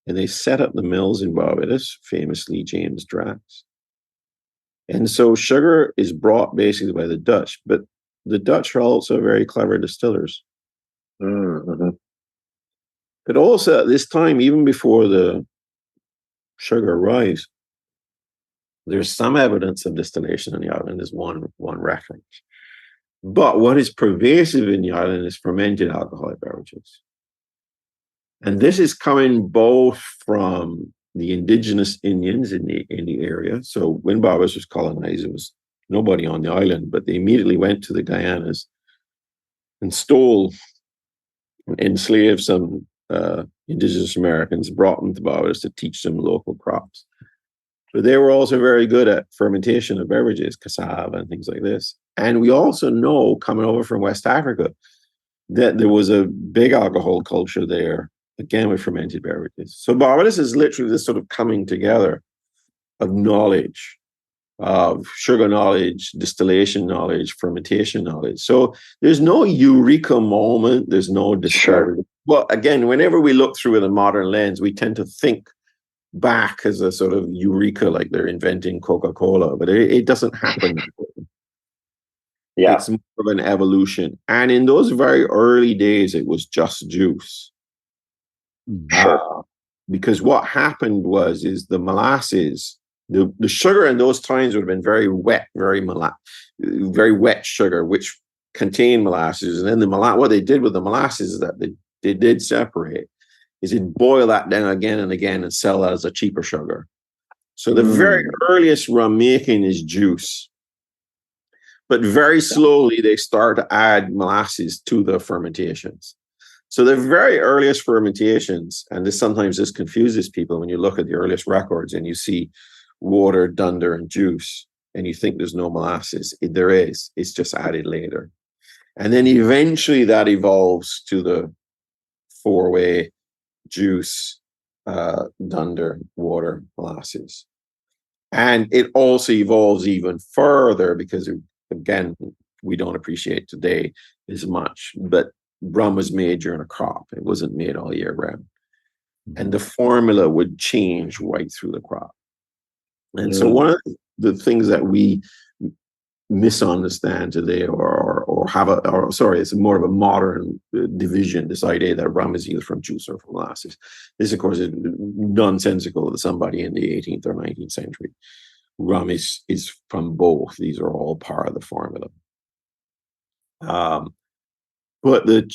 and they set up the mills in Barbados, famously James Drax. And so sugar is brought basically by the Dutch, but the Dutch are also very clever distillers. Mm-hmm. But also at this time, even before the sugar arrives, there's some evidence of distillation in the island, is one reference. But what is pervasive in the island is fermented alcoholic beverages. And this is coming both from the indigenous Indians in the area. So when Barbados was colonized, it was nobody on the island, but they immediately went to the Guyanas and stole and enslaved some indigenous Americans, brought them to Barbados to teach them local crops. But they were also very good at fermentation of beverages, cassava and things like this. And we also know, coming over from West Africa, that there was a big alcohol culture there, again with fermented beverages. So Barbados is literally this sort of coming together of knowledge, of sugar knowledge, distillation knowledge, fermentation knowledge. So there's no eureka moment. There's no discovery. Sure. Well, again, whenever we look through with a modern lens, we tend to think back as a sort of eureka, like they're inventing Coca-Cola, but it doesn't happen that way. Yeah. It's more of an evolution. And in those very early days, it was just juice. Sure. Because what happened is the molasses, the sugar in those times would have been very wet, very wet sugar, which contained molasses. And then what they did with the molasses is that they did separate, is they'd boil that down again and again and sell that as a cheaper sugar. So the very earliest rum making is juice. But very slowly they start to add molasses to the fermentations. So the very earliest fermentations, and this sometimes just confuses people when you look at the earliest records and you see water, dunder, and juice, and you think there's no molasses. There is. It's just added later. And then eventually that evolves to the four-way juice, dunder, water, molasses. And it also evolves even further because, again, we don't appreciate today as much, but rum was made during a crop. It wasn't made all year round. And the formula would change right through the crop. And so one of the things that we misunderstand today it's more of a modern division, this idea that rum is either from juice or from molasses. This, of course, is nonsensical to somebody in the 18th or 19th century. Rum is from both. These are all part of the formula. But the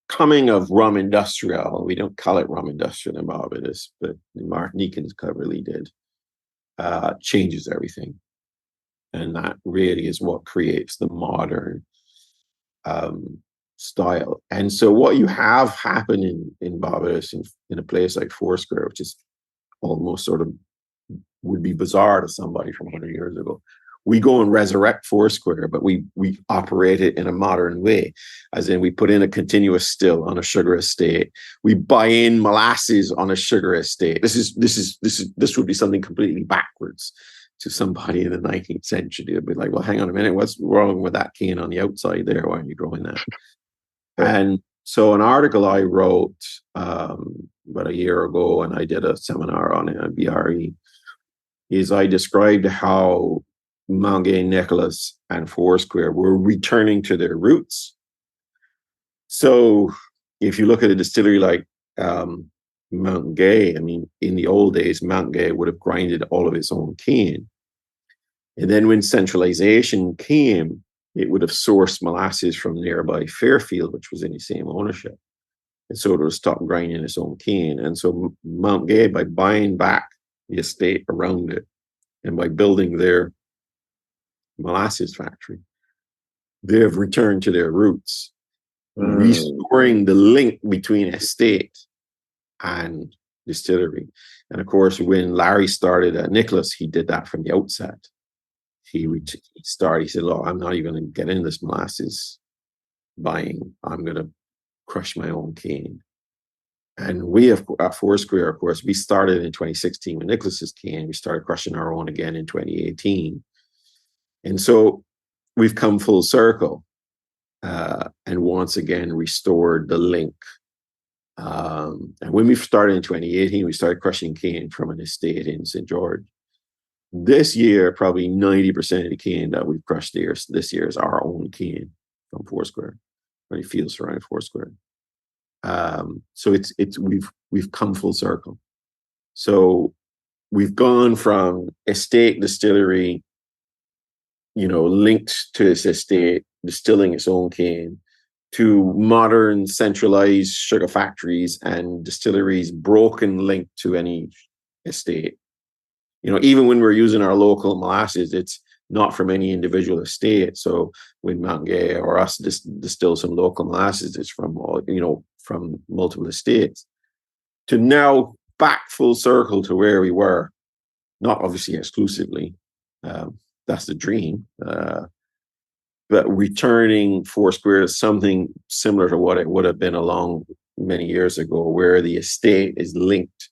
coming of rum industrial, we don't call it rum industrial in Barbados, but the Martinicans cleverly did, changes everything. And that really is what creates the modern style. And so what you have happen in Barbados, in a place like Foursquare, which is almost sort of would be bizarre to somebody from 100 years ago. We go and resurrect Foursquare, but we operate it in a modern way, as in we put in a continuous still on a sugar estate. We buy in molasses on a sugar estate. This would be something completely backwards to somebody in the 19th century. They'd be like, well, hang on a minute, what's wrong with that cane on the outside there? Why aren't you growing that? And so an article I wrote about a year ago, and I did a seminar on it at BRE, is I described how Mount Gay, Nicholas, and Foursquare were returning to their roots. So if you look at a distillery like Mount Gay, I mean, in the old days, Mount Gay would have grinded all of its own cane. And then when centralization came, it would have sourced molasses from nearby Fairfield, which was in the same ownership. And so it would have stopped grinding its own cane. And so Mount Gay, by buying back the estate around it and by building their molasses factory, they have returned to their roots, restoring the link between estate and distillery. And of course, when Larry started at Nicholas, he did that from the outset. He said, look, I'm not even going to get in this molasses buying. I'm going to crush my own cane. And we have, at Foursquare, of course, we started in 2016 with Nicholas's cane. We started crushing our own again in 2018. And so we've come full circle and once again restored the link. And when we started in 2018, we started crushing cane from an estate in St. George. This year, probably 90% of the cane that we've crushed this year is our own cane from Foursquare, or fields surrounding Foursquare. So we've come full circle. So we've gone from estate distillery, linked to this estate, distilling its own cane, to modern centralized sugar factories and distilleries, broken link to any estate. Even when we're using our local molasses, it's not from any individual estate. So when Mount Gay or us distill some local molasses, it's from from multiple estates. To now back full circle to where we were, not obviously exclusively. That's the dream. But returning Foursquare to something similar to what it would have been along many years ago, where the estate is linked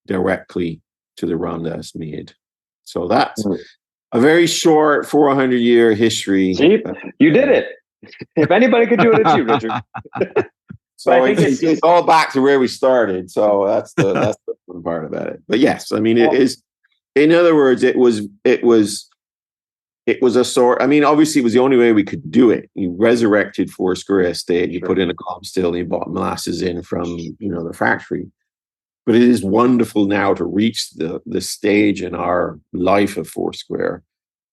directly to the rum that's made. So that's a very short 400-year history. See, you did it. If anybody could do it, it's you, Richard. So it's all back to where we started. So that's the fun part about it. But yes, I mean, it is. In other words, it was a sort. I mean, obviously, it was the only way we could do it. You resurrected Foursquare estate. You put in a column still. You bought molasses in from the factory. But it is wonderful now to reach the stage in our life of Foursquare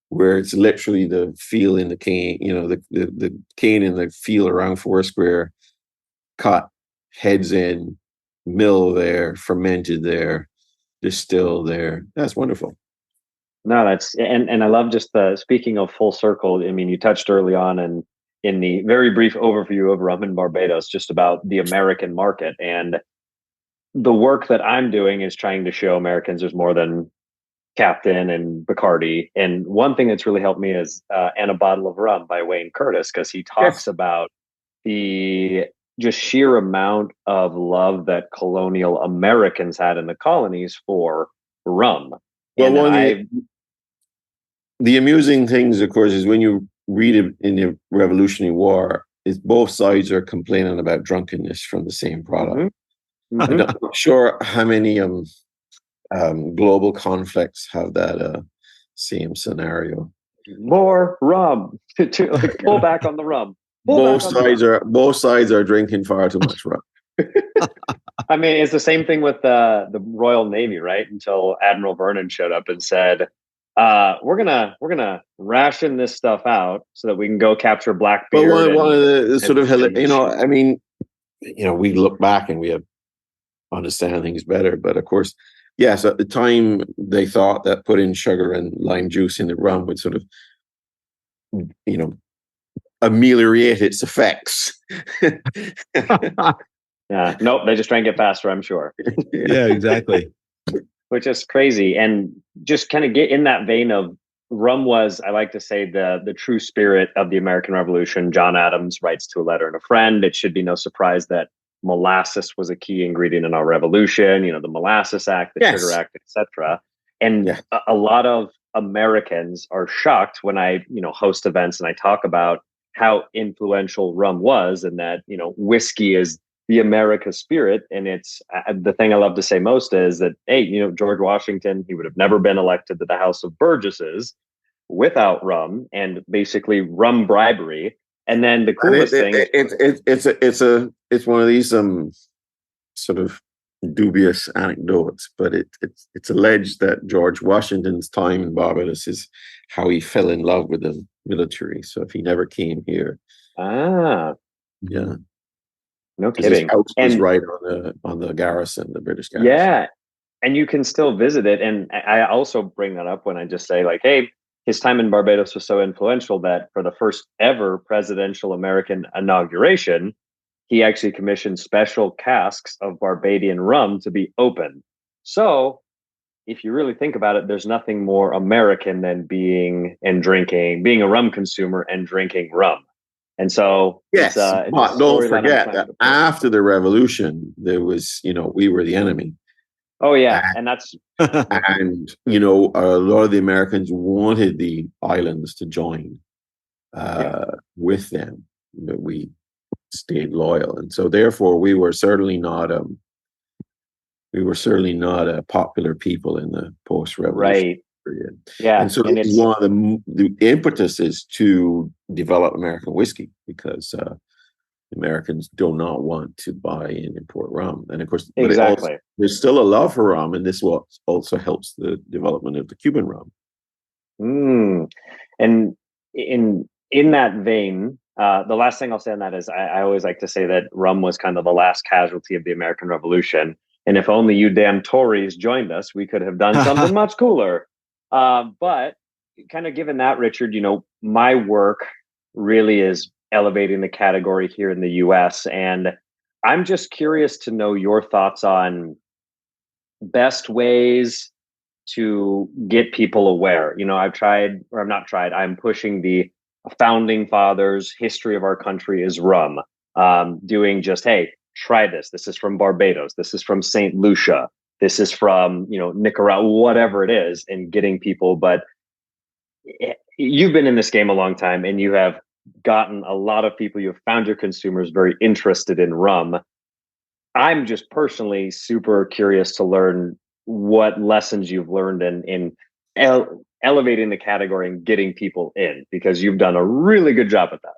where it's literally the feel in the cane, the cane in the feel around Foursquare, cut, heads in, mill there, fermented there, distilled there. That's wonderful. No, that's and I love just speaking of full circle. I mean, you touched early on and in the very brief overview of rum in Barbados, just about the American market. And the work that I'm doing is trying to show Americans there's more than Captain and Bacardi. And one thing that's really helped me is And a Bottle of Rum by Wayne Curtis, because he talks about the just sheer amount of love that colonial Americans had in the colonies for rum. Well, the amusing things, of course, is when you read it in the Revolutionary War, is both sides are complaining about drunkenness from the same product. Mm-hmm. Mm-hmm. I'm not sure how many global conflicts have that same scenario. More rum to pull back on the rum. Both sides are drinking far too much rum. I mean, it's the same thing with the Royal Navy, right? Until Admiral Vernon showed up and said, "We're gonna ration this stuff out so that we can go capture Blackbeard." But one of the sort of I mean, we look back and we have understand things better. But of course, yes, at the time they thought that putting sugar and lime juice in the rum would sort of, ameliorate its effects. Yeah, nope, they just try and get faster, I'm sure. Yeah, exactly. Which is crazy. And just kind of get in that vein of rum was, I like to say, the true spirit of the American Revolution. John Adams writes to a letter and a friend. It should be no surprise that molasses was a key ingredient in our revolution. You know, the Molasses Act, the Sugar Yes. Act, etc. And Yeah. a lot of Americans are shocked when I, host events and I talk about how influential rum was, and that, whiskey is the America spirit. And it's the thing I love to say most is that, hey, George Washington, he would have never been elected to the House of Burgesses without rum, and basically rum bribery. And then the And coolest thing is, it's one of these sort of dubious anecdotes, but it's alleged that George Washington's time in Barbados is how he fell in love with the military. So if he never came here, yeah, no because his kidding. house was And right on the garrison, the British garrison. yeah, and you can still visit it. And I also bring that up when I just say, like, hey, his time in Barbados was so influential that for the first ever presidential American inauguration, he actually commissioned special casks of Barbadian rum to be opened. So if you really think about it, there's nothing more American than being a rum consumer and drinking rum. And so Yes, it's a but don't story that I'm forget trying that to pull. after the revolution, there was, we were the enemy. Oh yeah, and that's and a lot of the Americans wanted the islands to join with them, but we stayed loyal, and so therefore we were certainly not a popular people in the post-revolution right. period. Yeah, And so and this is it's one of the impetuses to develop American whiskey, because Americans do not want to buy and import rum. And of course, but it also, exactly. there's still a love for rum, and this also helps the development of the Cuban rum. And in that vein, the last thing I'll say on that is I always like to say that rum was kind of the last casualty of the American Revolution. And if only you damn Tories joined us, we could have done something much cooler. But kind of given that, Richard, my work really is elevating the category here in the US. And I'm just curious to know your thoughts on best ways to get people aware. I've tried, or I'm not tried, I'm pushing the founding fathers history of our country is rum. Doing just, hey, try this. This is from Barbados. This is from St. Lucia. This is from, Nicaragua, whatever it is, and getting people. But you've been in this game a long time, and you have gotten a lot of people, you have found your consumers very interested in rum. I'm just personally super curious to learn what lessons you've learned in elevating the category and getting people in, because you've done a really good job at that.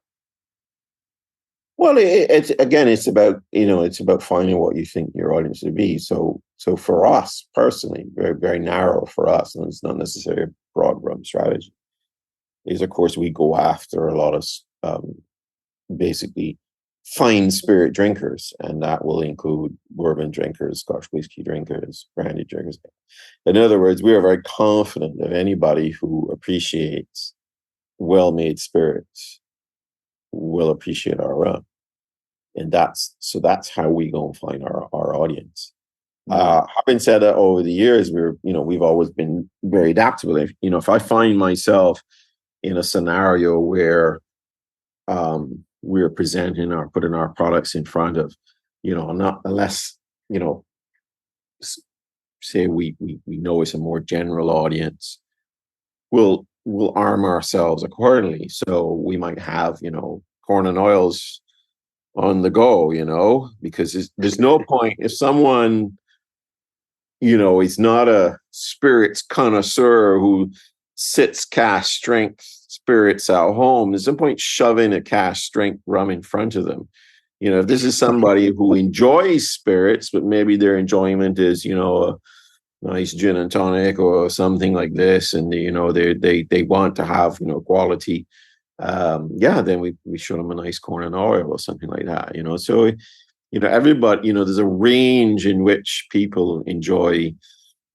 Well, it's about finding what you think your audience would be. So for us personally, very, very narrow for us, and it's not necessarily a broad rum strategy, is of course we go after a lot of basically fine spirit drinkers, and that will include bourbon drinkers, Scotch whiskey drinkers, brandy drinkers. In other words, we are very confident that anybody who appreciates well-made spirits will appreciate our rum, and that's how we go and find our audience. Having said that, over the years, we've always been very adaptable. If I find myself in a scenario where we're presenting or putting our products in front of, not unless, say we know it's a more general audience, we'll arm ourselves accordingly. So we might have, corn and oils on the go, because there's no point if someone, is not a spirits connoisseur who sits cask strength spirits at home. There's no point shoving a cask strength rum in front of them. If this is somebody who enjoys spirits, but maybe their enjoyment is, a nice gin and tonic or something like this, and they want to have quality. Then we show them a nice corn and oil or something like that. So everybody, there's a range in which people enjoy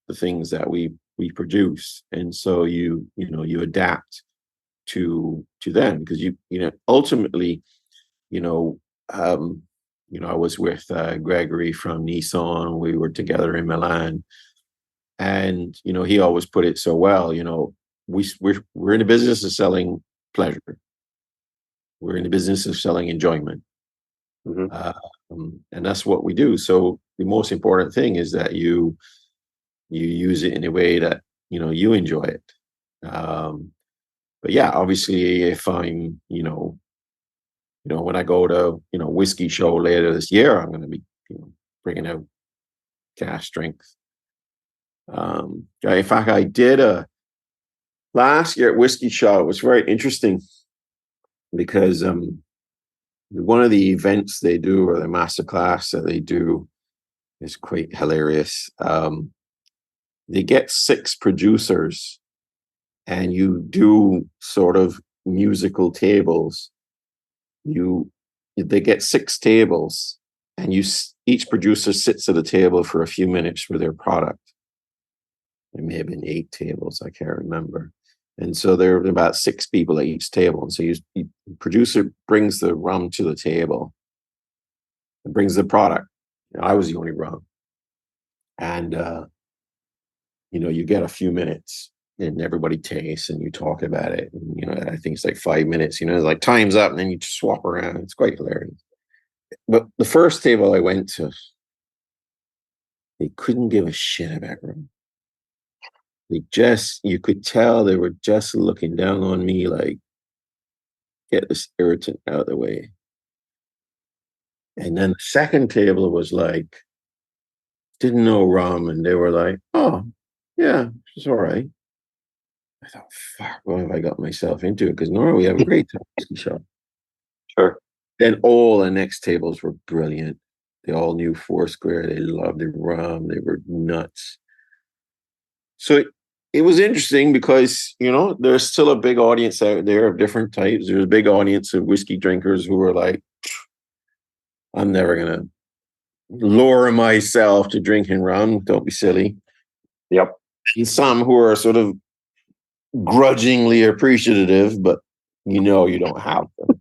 the things that we produce, and so you adapt to them, because ultimately, I was with Gregory from Nissan. We were together in Milan, and he always put it so well. we're in the business of selling pleasure. We're in the business of selling enjoyment. And that's what we do. So the most important thing is that you use it in a way that, you enjoy it. But yeah, obviously if I'm, when I go to, whiskey show later this year, I'm going to be, bringing out cask strength. In fact, I did last year at Whiskey Show. It was very interesting because one of the events they do, or the master class that they do, is quite hilarious. They get 6 producers, and you do sort of musical tables. They get 6 tables, and each producer sits at a table for a few minutes for their product. There may have been 8 tables, I can't remember. And so there are about 6 people at each table. And so the producer brings the rum to the table and brings the product. I was the only rum. And, you get a few minutes and everybody tastes and you talk about it. And, I think it's like 5 minutes, it's like time's up and then you just swap around. It's quite hilarious. But the first table I went to, they couldn't give a shit about rum. You could tell they were just looking down on me like, get this irritant out of the way. And then the second table was like, didn't know rum, and they were like, oh, yeah, it's all right. I thought, fuck, what have I got myself into? Because normally we have a great whiskey show. Sure. Then all the next tables were brilliant. They all knew Foursquare. They loved the rum. They were nuts. So it was interesting because, there's still a big audience out there of different types. There's a big audience of whiskey drinkers who are like, I'm never going to lure myself to drinking rum. Don't be silly. Yep. And some who are sort of grudgingly appreciative, but you don't have them.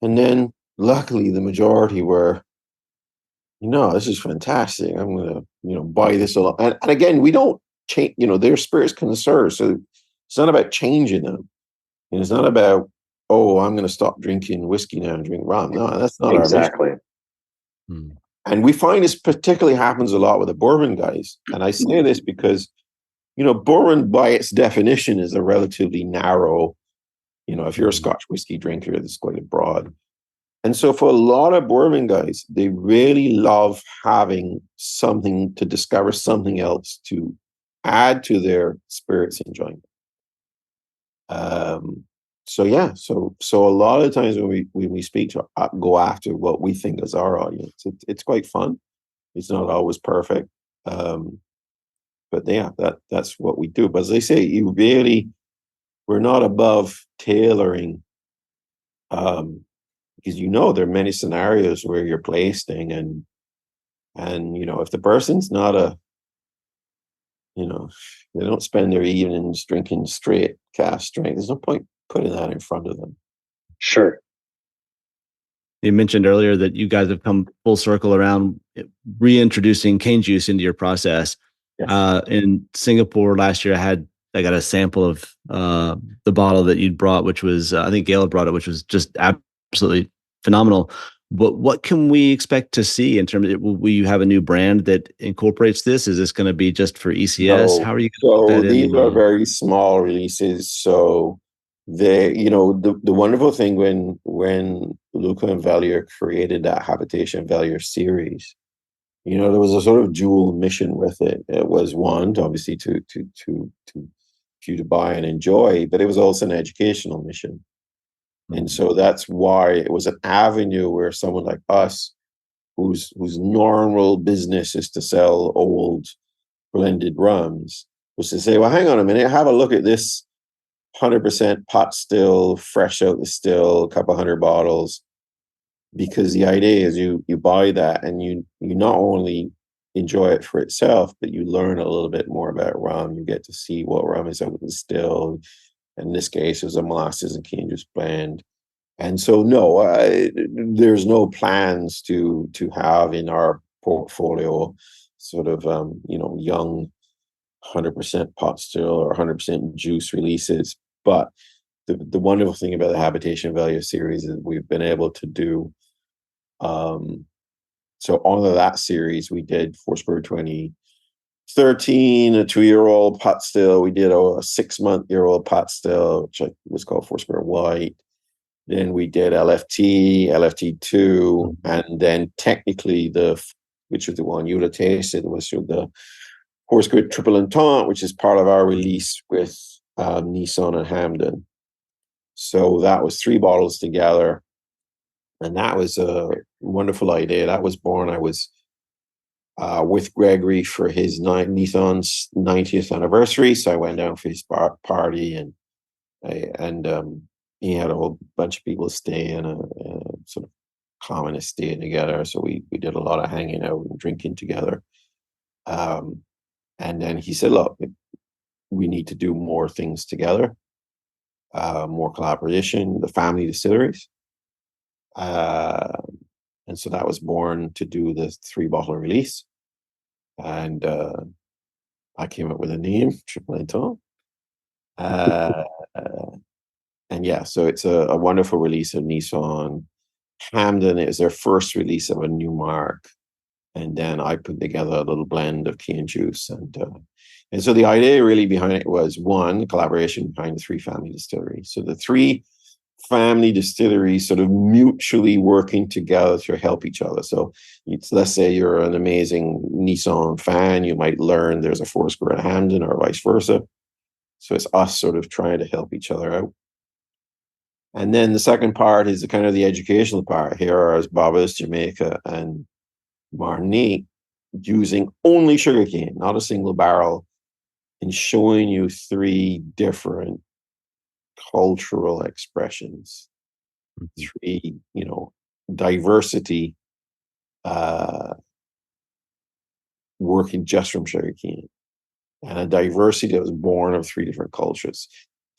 And then luckily the majority were, this is fantastic. I'm going to, buy this a lot. And again, we don't change, their spirit's conserved. So it's not about changing them. And it's not about, oh, I'm going to stop drinking whiskey now and drink rum. No, that's not exactly. our mission. And we find this particularly happens a lot with the bourbon guys. And I say this because, bourbon by its definition is a relatively narrow, if you're a Scotch whiskey drinker, it's quite broad. And so for a lot of bourbon guys, they really love having something to discover, something else to add to their spirits enjoyment. So a lot of times when we speak to go after what we think is our audience, it's quite fun. It's not always perfect, but yeah, that's what we do. But as I say, we're not above tailoring, because there are many scenarios where you're placing and if the person's not they don't spend their evenings drinking straight cask strength, there's no point putting that in front of them. Sure. You mentioned earlier that you guys have come full circle around reintroducing cane juice into your process. Yes. In Singapore last year, I got a sample of the bottle that you'd brought, which was, I think Gail had brought it, which was just absolutely phenomenal. But what can we expect to see in terms of, will you have a new brand that incorporates this? Is this going to be just for ECS? How are you going to put that in? These are very small releases. So the wonderful thing when Luca and Valier created that Habitation Valier series, there was a sort of dual mission with it. It was one, obviously, to you to buy and enjoy, but it was also an educational mission. And so that's why it was an avenue where someone like us, whose normal business is to sell old blended rums, was to say, well, hang on a minute, have a look at this 100% pot still, fresh out the still, a couple hundred bottles. Because the idea is you buy that and you not only enjoy it for itself, but you learn a little bit more about rum. You get to see what rum is out of the still. In this case, it was a molasses and cane juice blend. And so, no, there's no plans to have in our portfolio sort of, young 100% pot still or 100% juice releases. But the wonderful thing about the Habitation Value series is we've been able to do, so all of that series, we did Foursquare 2013, a 2-year-old pot still. We did a 6-month-year-old pot still, which was called Foursquare White. Then we did LFT, LFT2, and then technically which was the one you would have tasted, was the Foursquare Triple Entente, which is part of our release with Nissan and Hamden. So that was 3 bottles together. And that was a wonderful idea. That was born, I was with Gregory for his Nissan's 90th anniversary. So I went down for his party, and he had a whole bunch of people staying, a sort of common estate together. So we did a lot of hanging out and drinking together. And then he said, look, we need to do more things together, more collaboration, the family distilleries. And so that was born to do the 3-bottle release. And I came up with a name, Triple Entente. And yeah, so it's a wonderful release of Nissan. Hamden is their first release of a new mark. And then I put together a little blend of cane juice. And so the idea really behind it was, one, collaboration behind the 3 family distilleries. So the 3 family distilleries sort of mutually working together to help each other. So let's say you're an amazing Nissan fan, you might learn there's a Foursquare at Hamden or vice versa. So it's us sort of trying to help each other out. And then the second part is the kind of the educational part. Here are Barbados, Jamaica, and Martinique using only sugarcane, not a single barrel, and showing you 3 different cultural expressions, 3, diversity, working just from sugarcane, and a diversity that was born of 3 different cultures,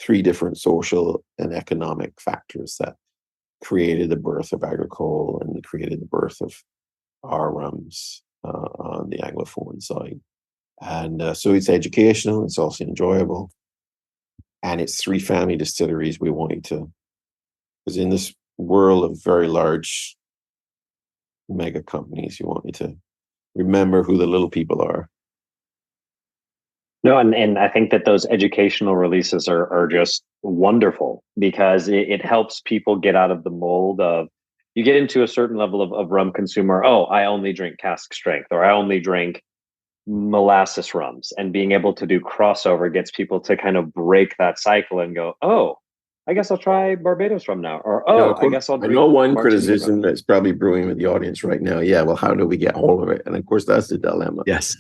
3 different social and economic factors that created the birth of agricole and created the birth of our rums on the Anglophone side. And so it's educational, it's also enjoyable. And it's 3 family distilleries we wanted to, because in this world of very large mega companies, you want me to remember who the little people are. No, and I think that those educational releases are just wonderful, because it helps people get out of the mold of, you get into a certain level of rum consumer. Oh, I only drink cask strength, or I only drink molasses rums, and being able to do crossover gets people to kind of break that cycle and go, oh, I guess I'll try Barbados rum now, or I guess I'll I drink know one Martinique criticism rum. that's probably brewing with the audience right now. Yeah, well, how do we get hold of it? And of course, that's the dilemma. Yes.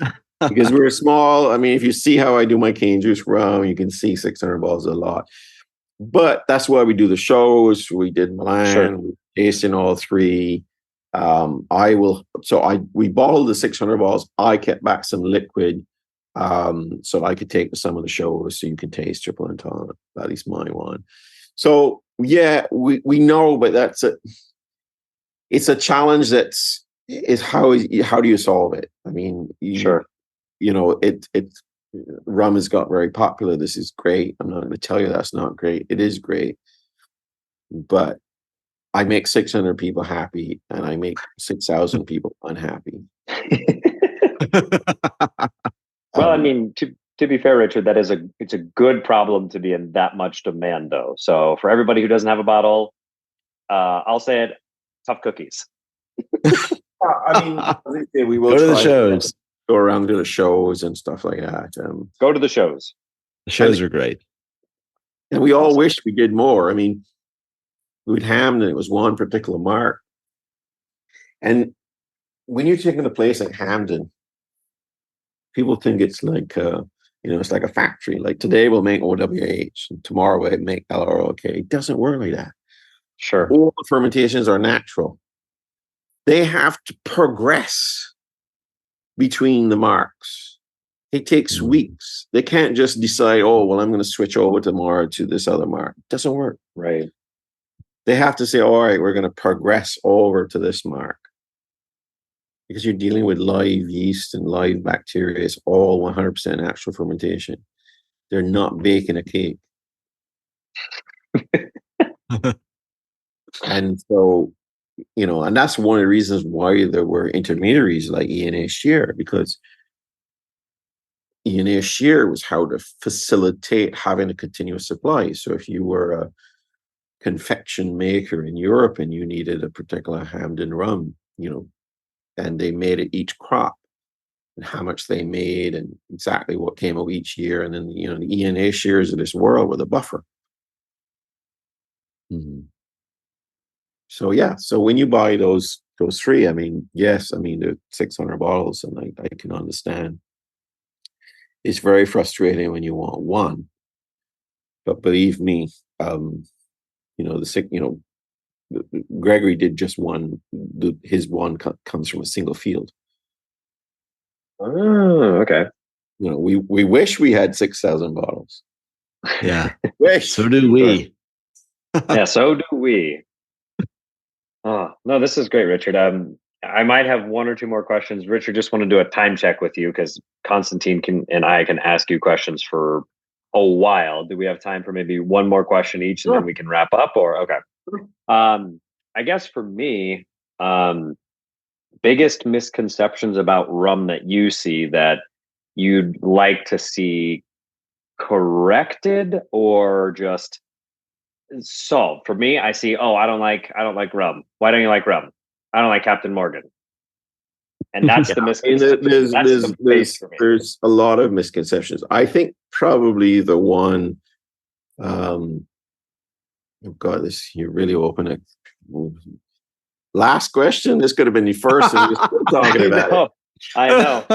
Because we're small. I mean, if you see how I do my cane juice rum, you can see 600 bottles a lot. But that's why we do the shows. We did Milan, Sure. we tasted all 3. We bottled the 600 bottles. I kept back some liquid, so I could take to some of the shows, so you can taste Triple Entente, at least my one. So yeah, we know, but it's a challenge. How do you solve it? I mean, Sure. Rum has got very popular. This is great. I'm not going to tell you that's not great. It is great, but I make 600 people happy, and I make 6,000 people unhappy. Well, I mean, to be fair, Richard, it's a good problem to be in that much demand, though. So for everybody who doesn't have a bottle, I'll say it: tough cookies. I mean, we will go to the shows, go around to the shows and stuff like that. Go to the shows. The shows are great, and we all wish we did more. I mean, with Hamden, it was one particular mark, and when you're taking a place like Hamden, people think it's like it's like a factory. Like today we'll make OWH, and tomorrow we'll make LROK. It doesn't work like that. Sure. All the fermentations are natural. They have to progress between the marks. It takes weeks. They can't just decide, oh, well, I'm going to switch over tomorrow to this other mark. It doesn't work. Right. They have to say, all right, we're going to progress over to this mark. because you're dealing with live yeast and live bacteria. It's all 100% natural fermentation. They're not baking a cake. And so, and that's one of the reasons why there were intermediaries like E&A Shear, because E&A Shear was how to facilitate having a continuous supply. So if you were a confection maker in Europe and you needed a particular Hamden rum, and they made it each crop and how much they made and exactly what came out each year. And then, the E&A Shears of this world with a buffer. Mm-hmm. So, yeah. So when you buy those three, yes, they're 600 bottles, and I can understand. It's very frustrating when you want one. But believe me, Gregory did just one. His one comes from a single field. Oh, okay. We wish we had 6,000 bottles. Yeah. So do we. Yeah, so do we. Oh, no, this is great, Richard. I might have one or two more questions. Richard, just want to do a time check with you because Constantine and I can ask you questions for a while. Do we have time for maybe one more question each, and then we can wrap up? Or okay. I guess for me, biggest misconceptions about rum that you see that you'd like to see corrected or just solved. For me, I see, I don't like rum. Why don't you like rum? I don't like Captain Morgan. And that's the misconception. There's a lot of misconceptions. I think probably the one, oh God, you really open it. Last question. This could have been the first, and we're still talking about it. I know.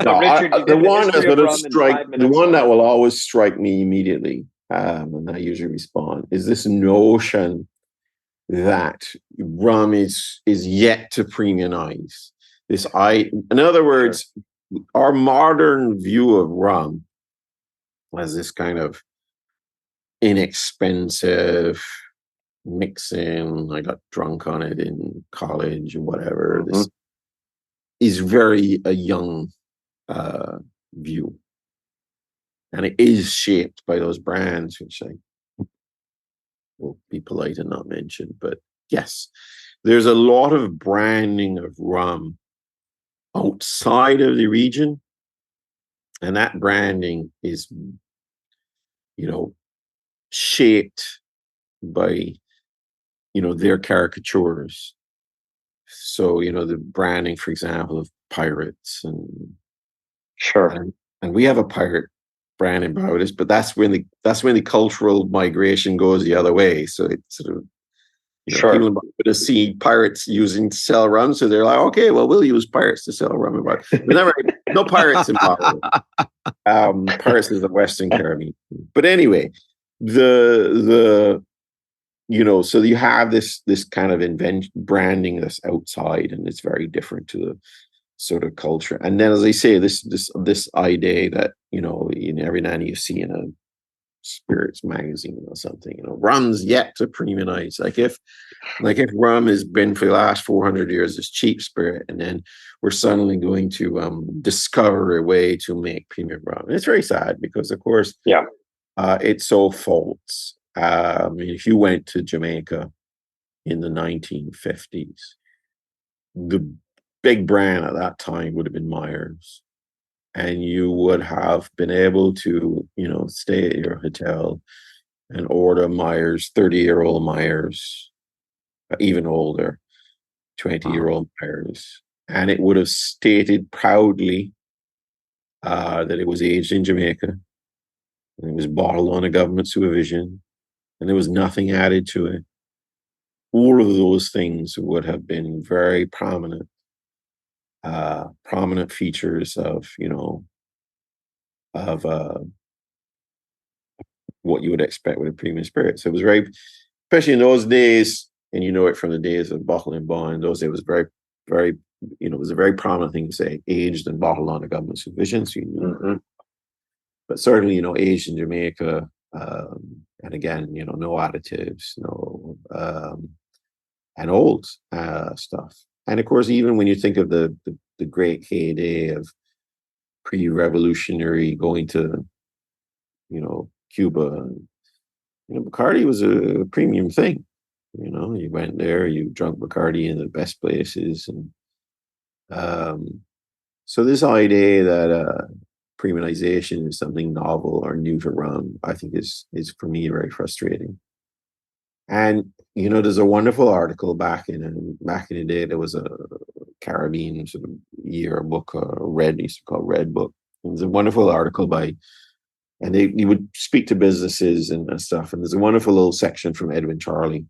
No, Richard, the one that will always strike me immediately, and I usually respond, is this notion that rum is yet to premiumize. In other words, our modern view of rum as this kind of inexpensive mixing. I got drunk on it in college or whatever. Mm-hmm. This is very a young view, and it is shaped by those brands, which I will be polite and not mention. But yes, there's a lot of branding of rum outside of the region, and that branding is, shaped by, their caricatures. So, the branding, for example, of pirates and sure. And we have a pirate brand in Barbados, but that's when the cultural migration goes the other way. So it's sort of, sure. People in Barbados see pirates using to sell rum, so they're like, okay, well, we'll use pirates to sell rum in Barbados. No pirates in Barbados. Pirates is the Western Caribbean. But anyway, so you have this kind of branding that's outside, and it's very different to the sort of culture. And then, as I say, this idea that in every now and you see in a spirits magazine or something, rum's yet to premiumize. Like if rum has been for the last 400 years this cheap spirit, and then we're suddenly going to discover a way to make premium rum. And it's very sad because, of course, it's so false. If you went to Jamaica in the 1950s, the big brand at that time would have been Myers, and you would have been able to, stay at your hotel and order Myers, 30-year-old Myers, even older, 20-year-old Myers, and it would have stated proudly that it was aged in Jamaica, and it was bottled under government supervision, and there was nothing added to it. All of those things would have been very prominent features of what you would expect with a premium spirit. So it was very, especially in those days, and it from the days of bottle and bond. Those days it was very, very, it was a very prominent thing to say, aged and bottled under government supervision. So you knew. Mm-hmm. But certainly, aged in Jamaica, and again, no additives, no, and old stuff. And of course, even when you think of the great heyday of pre-revolutionary going to, Cuba, Bacardi was a premium thing. You went there, you drank Bacardi in the best places, and so this idea that premiumization is something novel or new to rum, I think is for me very frustrating. And there's a wonderful article back in the day. There was a Caribbean sort of yearbook, used to call Red Book. It was a wonderful article and he would speak to businesses and stuff. And there's a wonderful little section from Edwin Charley,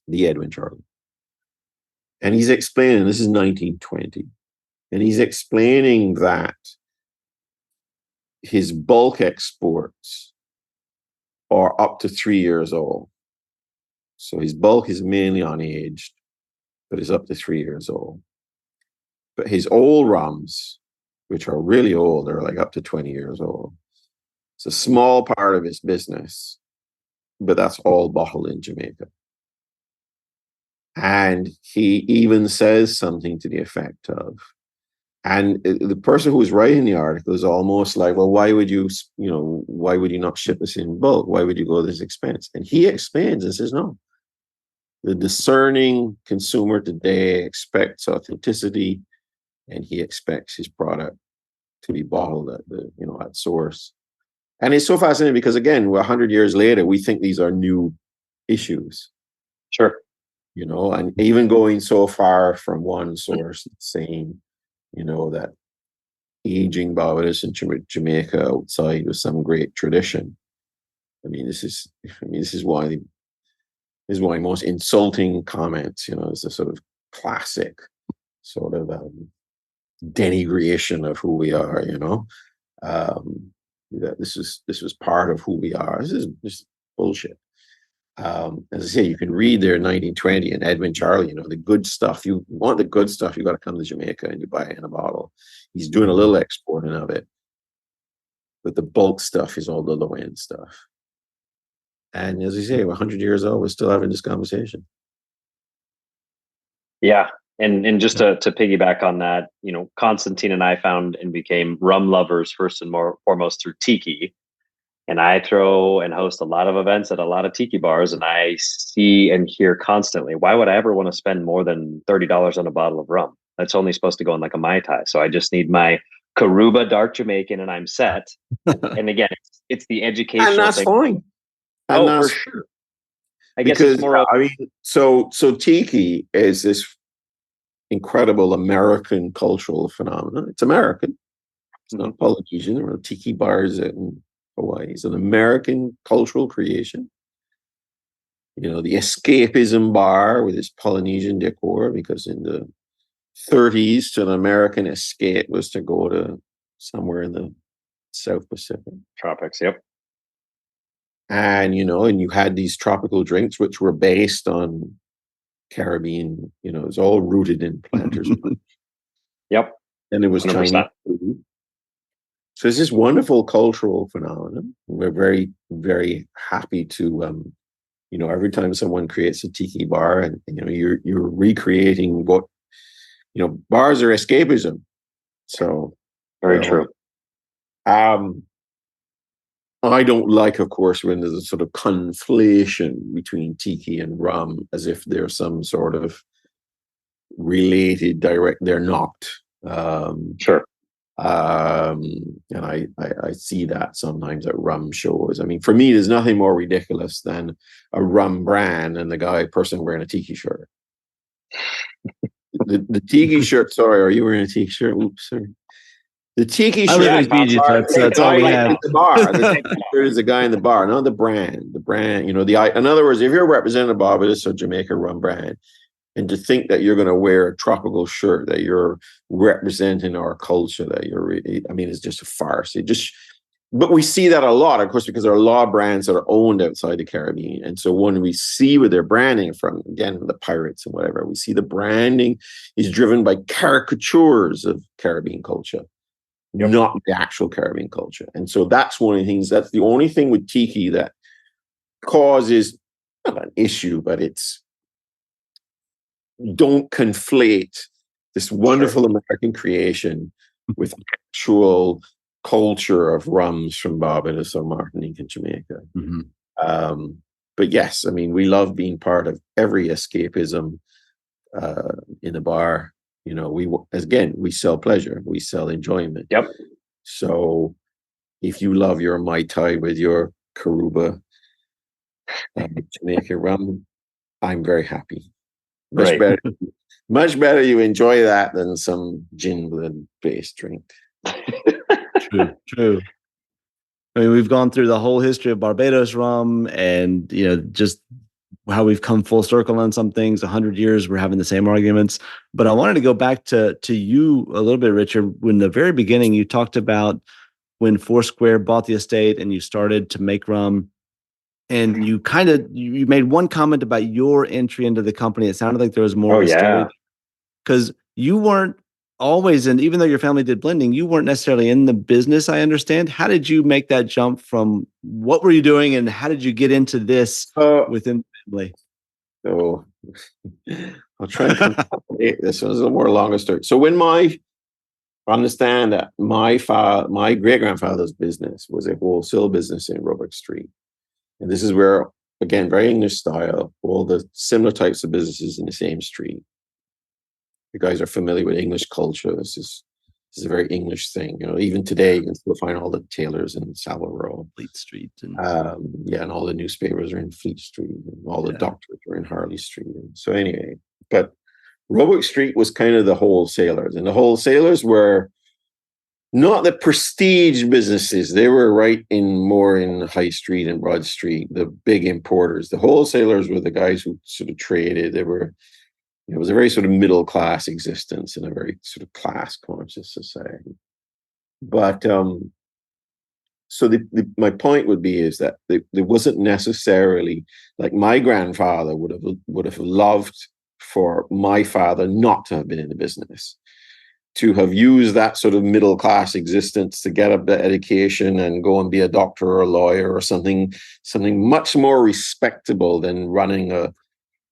and he's explaining. This is 1920, and he's explaining that his bulk exports are up to 3 years old. So his bulk is mainly unaged, but it's up to 3 years old. But his old rums, which are really old, are like up to 20 years old. It's a small part of his business, but that's all bottled in Jamaica. And he even says something to the effect of, and the person who was writing the article is almost like, well, why would you not ship us in bulk? Why would you go this expense? And he explains and says, no. The discerning consumer today expects authenticity, and he expects his product to be bottled at source. And it's so fascinating because, again, 100 years later, we think these are new issues. Sure. And even going so far from one source saying, that aging Barbados and Jamaica outside was some great tradition. This is why most insulting comments, is a sort of classic sort of denigration of who we are, that this was part of who we are. This is just bullshit. As I say, you can read there 1920 and Edwin Charley, the good stuff. You want the good stuff, you got to come to Jamaica and you buy it in a bottle. He's doing a little exporting of it, but the bulk stuff is all the low end stuff. And as I say, 100 years old, we're still having this conversation. Yeah. And just to piggyback on that, Constantine and I found and became rum lovers first and foremost through tiki. And I throw and host a lot of events at a lot of tiki bars, and I see and hear constantly, why would I ever want to spend more than $30 on a bottle of rum? That's only supposed to go in like a Mai Tai. So I just need my Karuba Dark Jamaican and I'm set. And again, it's the educational and that's thing. fine. And for sure. I guess it's more so tiki is this incredible American cultural phenomenon. It's American. It's not Polynesian. There are tiki bars in Hawaii. It's an American cultural creation. The escapism bar with its Polynesian decor, because in the 30s, to an American escape was to go to somewhere in the South Pacific. Tropics, yep. And, and you had these tropical drinks, which were based on Caribbean, it's all rooted in planters. Yep. And it was 100%. Chinese food. So it's this wonderful cultural phenomenon. We're very, very happy to, every time someone creates a tiki bar and, you're recreating what, bars are escapism. So. Very true. I don't like, of course, when there's a sort of conflation between tiki and rum, as if they're some sort of related direct. They're not. Sure. And I see that sometimes at rum shows. For me, there's nothing more ridiculous than a rum brand and the person wearing a tiki shirt. the tiki shirt. Sorry, are you wearing a tiki shirt? Oops, sorry. The tiki shirt. I live in Fiji, that's all we have. The bar. There's a guy in the bar, not the brand. The brand, in other words, if you're representing a Barbados or Jamaica rum brand, and to think that you're going to wear a tropical shirt, that you're representing our culture, that it's just a farce. But we see that a lot, of course, because there are a lot of brands that are owned outside the Caribbean. And so when we see where they're branding from, again, the pirates and whatever, we see the branding is driven by caricatures of Caribbean culture. Yep. Not the actual Caribbean culture. And so that's one of the things, that's the only thing with tiki that causes not an issue, but it's don't conflate this wonderful American creation with actual culture of rums from Barbados or Martinique and Jamaica. But yes, I mean, we love being part of every escapism in a bar. You know, we sell pleasure, we sell enjoyment. Yep. So if you love your Mai Tai with your Karuba Jamaica rum, I'm very happy. Much better you enjoy that than some gin blend based drink. True. I mean, we've gone through the whole history of Barbados rum, and just how we've come full circle on some things. 100 years, we're having the same arguments. But I wanted to go back to you a little bit, Richard. When the very beginning, you talked about when Foursquare bought the estate and you started to make rum, and you you made one comment about your entry into the company. It sounded like there was more of a story, because you weren't always in, even though your family did blending, you weren't necessarily in the business, I understand. How did you make that jump from what were you doing and how did you get into this within the family? So I'll try and complicate this. This is a more longer story. So when understand that my great grandfather's business was a wholesale business in Roebuck Street. And this is where, again, very English style, all the similar types of businesses in the same street. You guys are familiar with English culture. This is a very English thing. Even today, you can still find all the tailors in Savile Row, Fleet Street, and and all the newspapers are in Fleet Street, and all the doctors are in Harley Street. And so anyway, but Roebuck Street was kind of the wholesalers, and the wholesalers were not the prestige businesses. They were more in High Street and Broad Street, the big importers. The wholesalers were the guys who sort of traded. It was a very sort of middle class existence in a very sort of class conscious society. But so my point would be is that there wasn't necessarily, like, my grandfather would have loved for my father not to have been in the business, to have used that sort of middle class existence to get up the education and go and be a doctor or a lawyer or something much more respectable than running a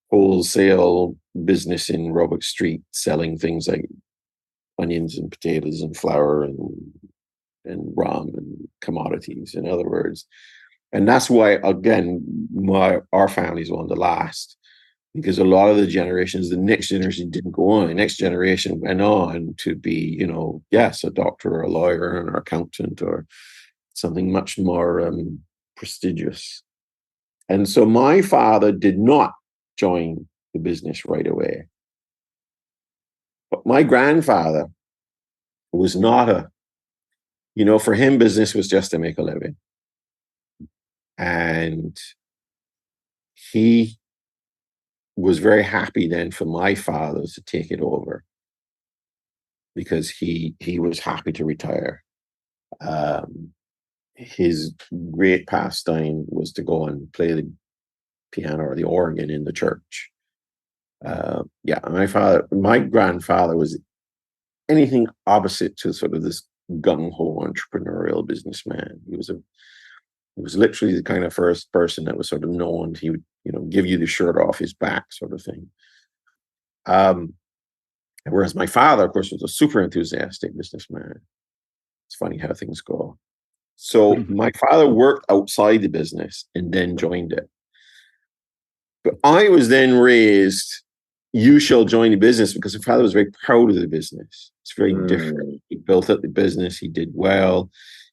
wholesale business in Roebuck Street, selling things like onions and potatoes and flour and rum and commodities, in other words. And that's why, again, our family is one of the last, because a lot of the next generation didn't go on. The next generation went on to be, a doctor or a lawyer or an accountant or something much more prestigious. And so my father did not join the business right away. But my grandfather was not for him, business was just to make a living. And he was very happy then for my father to take it over, because he was happy to retire. His great pastime was to go and play the piano or the organ in the church. My grandfather was anything opposite to sort of this gung-ho entrepreneurial businessman. He was literally the kind of first person that was sort of known. He would, give you the shirt off his back sort of thing. Whereas my father, of course, was a super enthusiastic businessman. It's funny how things go. So my father worked outside the business and then joined it. But I was then raised, you shall join the business, because my father was very proud of the business. It's very different. He built up the business. He did well.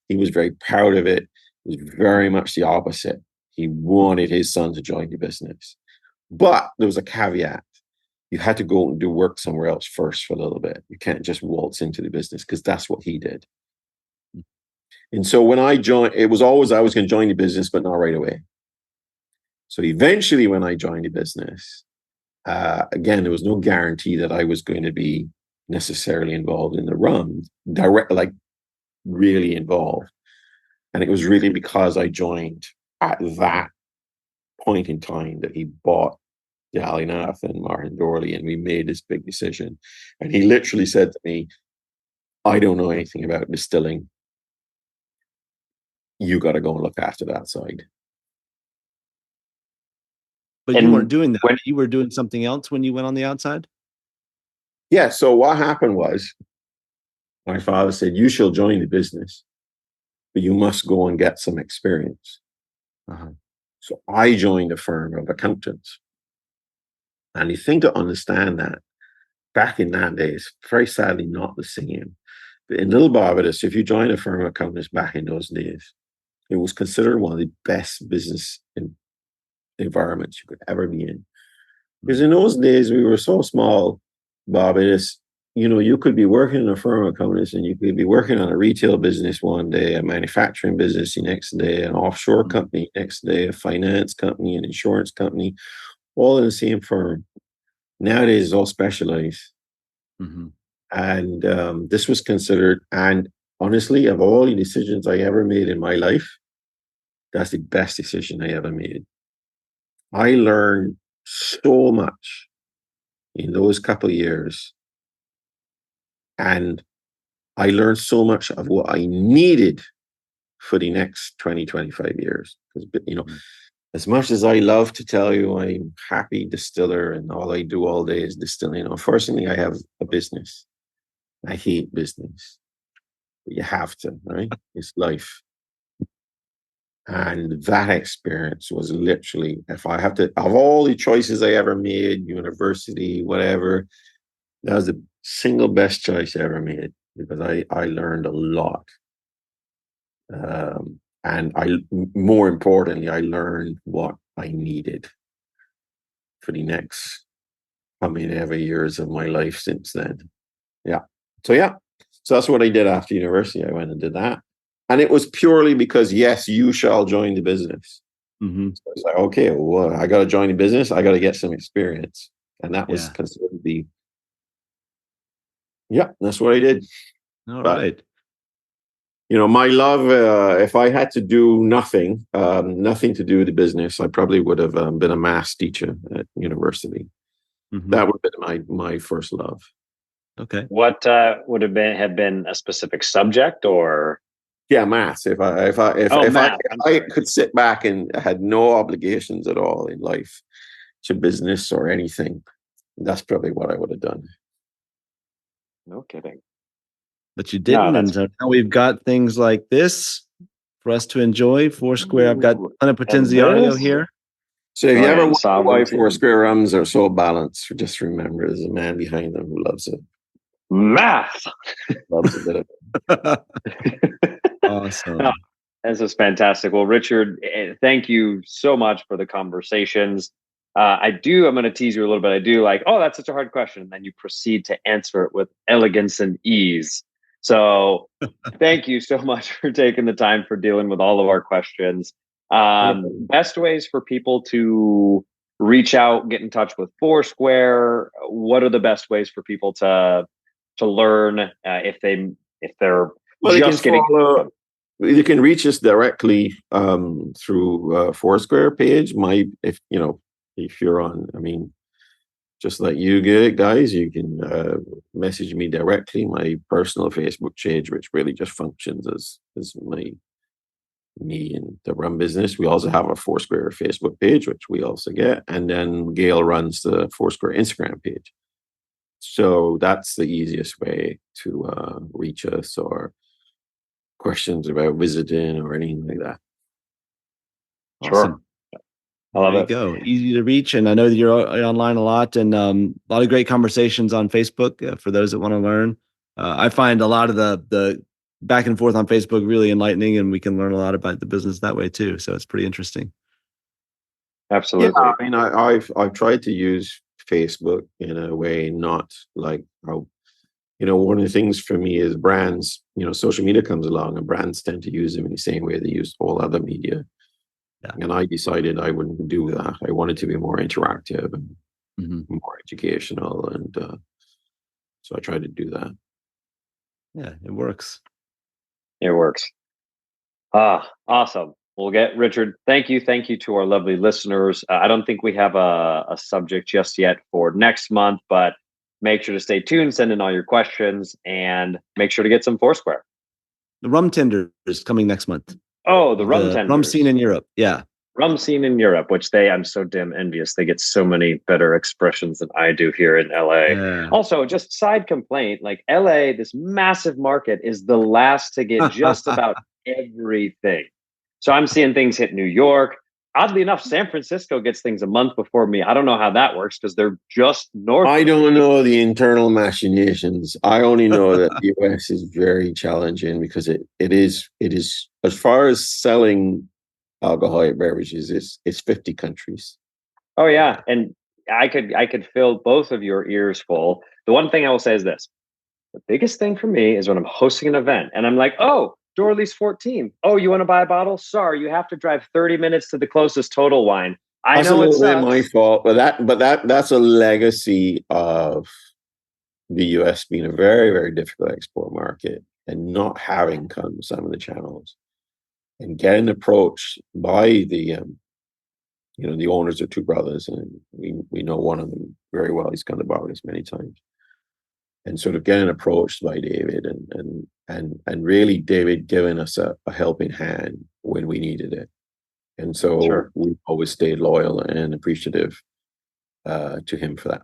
He was very proud of it. It was very much the opposite. He wanted his son to join the business. But there was a caveat. You had to go and do work somewhere else first for a little bit. You can't just waltz into the business, because that's what he did. And so when I joined, it was always I was going to join the business, but not right away. So eventually when I joined the business, again, there was no guarantee that I was going to be necessarily involved in the rum, really involved. And it was really because I joined at that point in time that he bought Dallinath and Martin Dorley, and we made this big decision. And he literally said to me, I don't know anything about distilling. You got to go and look after that side. But you weren't doing that. You were doing something else when you went on the outside? Yeah. So what happened was my father said, you shall join the business, but you must go and get some experience. Uh-huh. So I joined a firm of accountants. And the thing to understand that back in that day is very sadly not the same. But in Little Barbados, if you joined a firm of accountants back in those days, it was considered one of the best business environments you could ever be in. Because in those days, we were so small, Barbados, you could be working in a firm of accountants and you could be working on a retail business one day, a manufacturing business the next day, an offshore company next day, a finance company, an insurance company, all in the same firm. Nowadays, it's all specialized. Mm-hmm. And this was considered, and honestly, of all the decisions I ever made in my life, that's the best decision I ever made. I learned so much in those couple of years. And I learned so much of what I needed for the next 20, 25 years. Because, as much as I love to tell you I'm happy distiller and all I do all day is distilling, unfortunately, I have a business. I hate business. But you have to, right? It's life. And that experience was literally, if I have to, of all the choices I ever made, university, whatever, that was the single best choice I ever made because I learned a lot. And more importantly, I learned what I needed for the next coming every years of my life since then. Yeah. So that's what I did after university. I went and did that. And it was purely because, yes, you shall join the business. Mm-hmm. So it's like, okay, well, I got to join the business. I got to get some experience. And that was considered that's what I did. All right. My love, if I had to do nothing to do with the business, I probably would have been a maths teacher at university. Mm-hmm. That would have been my first love. Okay. What would have been a specific subject or? Yeah, maths. If I could sit back and had no obligations at all in life to business or anything, that's probably what I would have done. No kidding. But you didn't, and so now we've got things like this for us to enjoy. Foursquare. I've got a ton of Potenziario here. So if you ever wonder why Foursquare rums are so balanced, just remember there's a man behind them who loves it. Math. Loves a bit of it. Awesome. No, this is fantastic. Well, Richard, thank you so much for the conversations. I'm going to tease you a little bit. I do like, oh, that's such a hard question. And then you proceed to answer it with elegance and ease. So thank you so much for taking the time for dealing with all of our questions. Best ways for people to reach out, get in touch with Foursquare. What are the best ways for people to learn if they're just getting? You can reach us directly through Foursquare page. If you're on, just like you get it, guys, you can message me directly. My personal Facebook page, which really just functions as me and the Rum business. We also have a Foursquare Facebook page, which we also get. And then Gail runs the Foursquare Instagram page. So that's the easiest way to reach us or questions about visiting or anything like that. Awesome. Sure. I love there you go. Easy to reach. And I know that you're online a lot and a lot of great conversations on Facebook for those that want to learn. I find a lot of the back and forth on Facebook really enlightening, and we can learn a lot about the business that way too. So it's pretty interesting. Absolutely. Yeah, I've tried to use Facebook in a way, not like how, one of the things for me is brands, social media comes along and brands tend to use them in the same way they use all other media. Yeah. And I decided I wouldn't do that. I wanted to be more interactive and more educational. And so I tried to do that. Yeah, it works. It works. Awesome. We'll get Richard. Thank you to our lovely listeners. I don't think we have a subject just yet for next month, but make sure to stay tuned. Send in all your questions and make sure to get some Foursquare. The rum tender is coming next month. Oh, the rum tenders. Rum scene in Europe. Yeah. rum scene in Europe, which I'm so damn envious. They get so many better expressions than I do here in LA. Yeah. Also, just side complaint, like LA, this massive market is the last to get just about everything. So I'm seeing things hit New York. Oddly enough, San Francisco gets things a month before me. I don't know how that works because they're just north. I don't know the internal machinations. I only know that the US is very challenging because it is as far as selling alcoholic beverages, it's 50 countries. Oh yeah, and I could fill both of your ears full. The one thing I will say is this: the biggest thing for me is when I'm hosting an event and I'm like, oh, Dorley's 14. Oh, you want to buy a bottle? Sorry, you have to drive 30 minutes to the closest Total Wine. I That's a know it little bit sucks. my fault, but that's a legacy of the US being a very, very difficult export market and not having some of the channels and getting approached by the the owners are two brothers, and we know one of them very well. He's come to Barbados many times, and sort of getting approached by David, and really David giving us a helping hand when we needed it, and so Sure. we always stayed loyal and appreciative to him for that.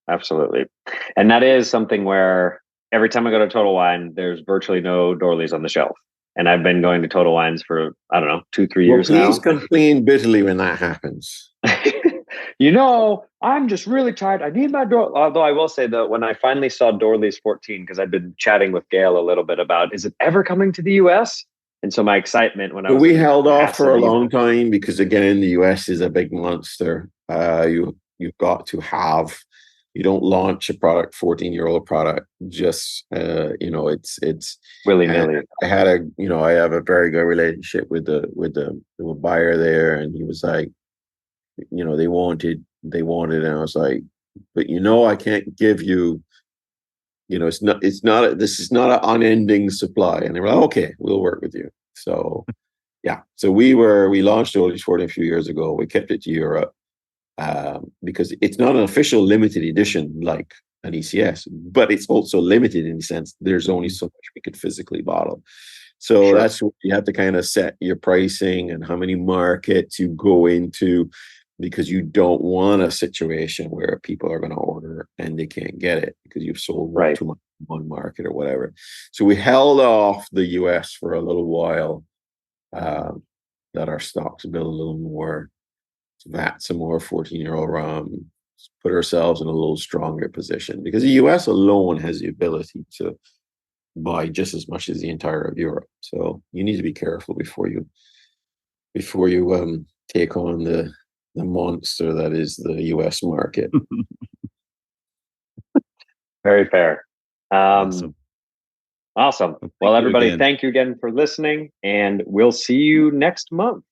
Absolutely. And that is something where every time I go to Total Wine, there's virtually no Dorleys on the shelf. And I've been going to Total Wines for, I don't know, 2-3 years now. Please complain bitterly when that happens. I'm just really tired. I need my Dorley. Although I will say that when I finally saw Dorley's 14, because I've been chatting with Gail a little bit about, is it ever coming to the US? And so my excitement when I was... We held off for a long time because, again, the US is a big monster. You've got to have... You don't launch a product, 14-year-old product, just it's willy-nilly. I have a very good relationship with the buyer there, and he was like, they wanted, and I was like, but I can't give you, this is not an unending supply, and they were like, okay, we'll work with you. So yeah, so we launched Oldie's 14 a few years ago. We kept it to Europe. Because it's not an official limited edition like an ECS, but it's also limited in the sense there's only so much we could physically bottle. So sure. That's what you have to kind of set your pricing and how many markets you go into, because you don't want a situation where people are going to order and they can't get it because you've sold too much in one market or whatever. So we held off the US for a little while, that our stocks build a little more. Vat some more 14-year-old rum, put ourselves in a little stronger position, because the US alone has the ability to buy just as much as the entire of Europe. So you need to be careful before you take on the monster that is the US market. Very fair. Awesome. Well, everybody, thank you again for listening, and we'll see you next month.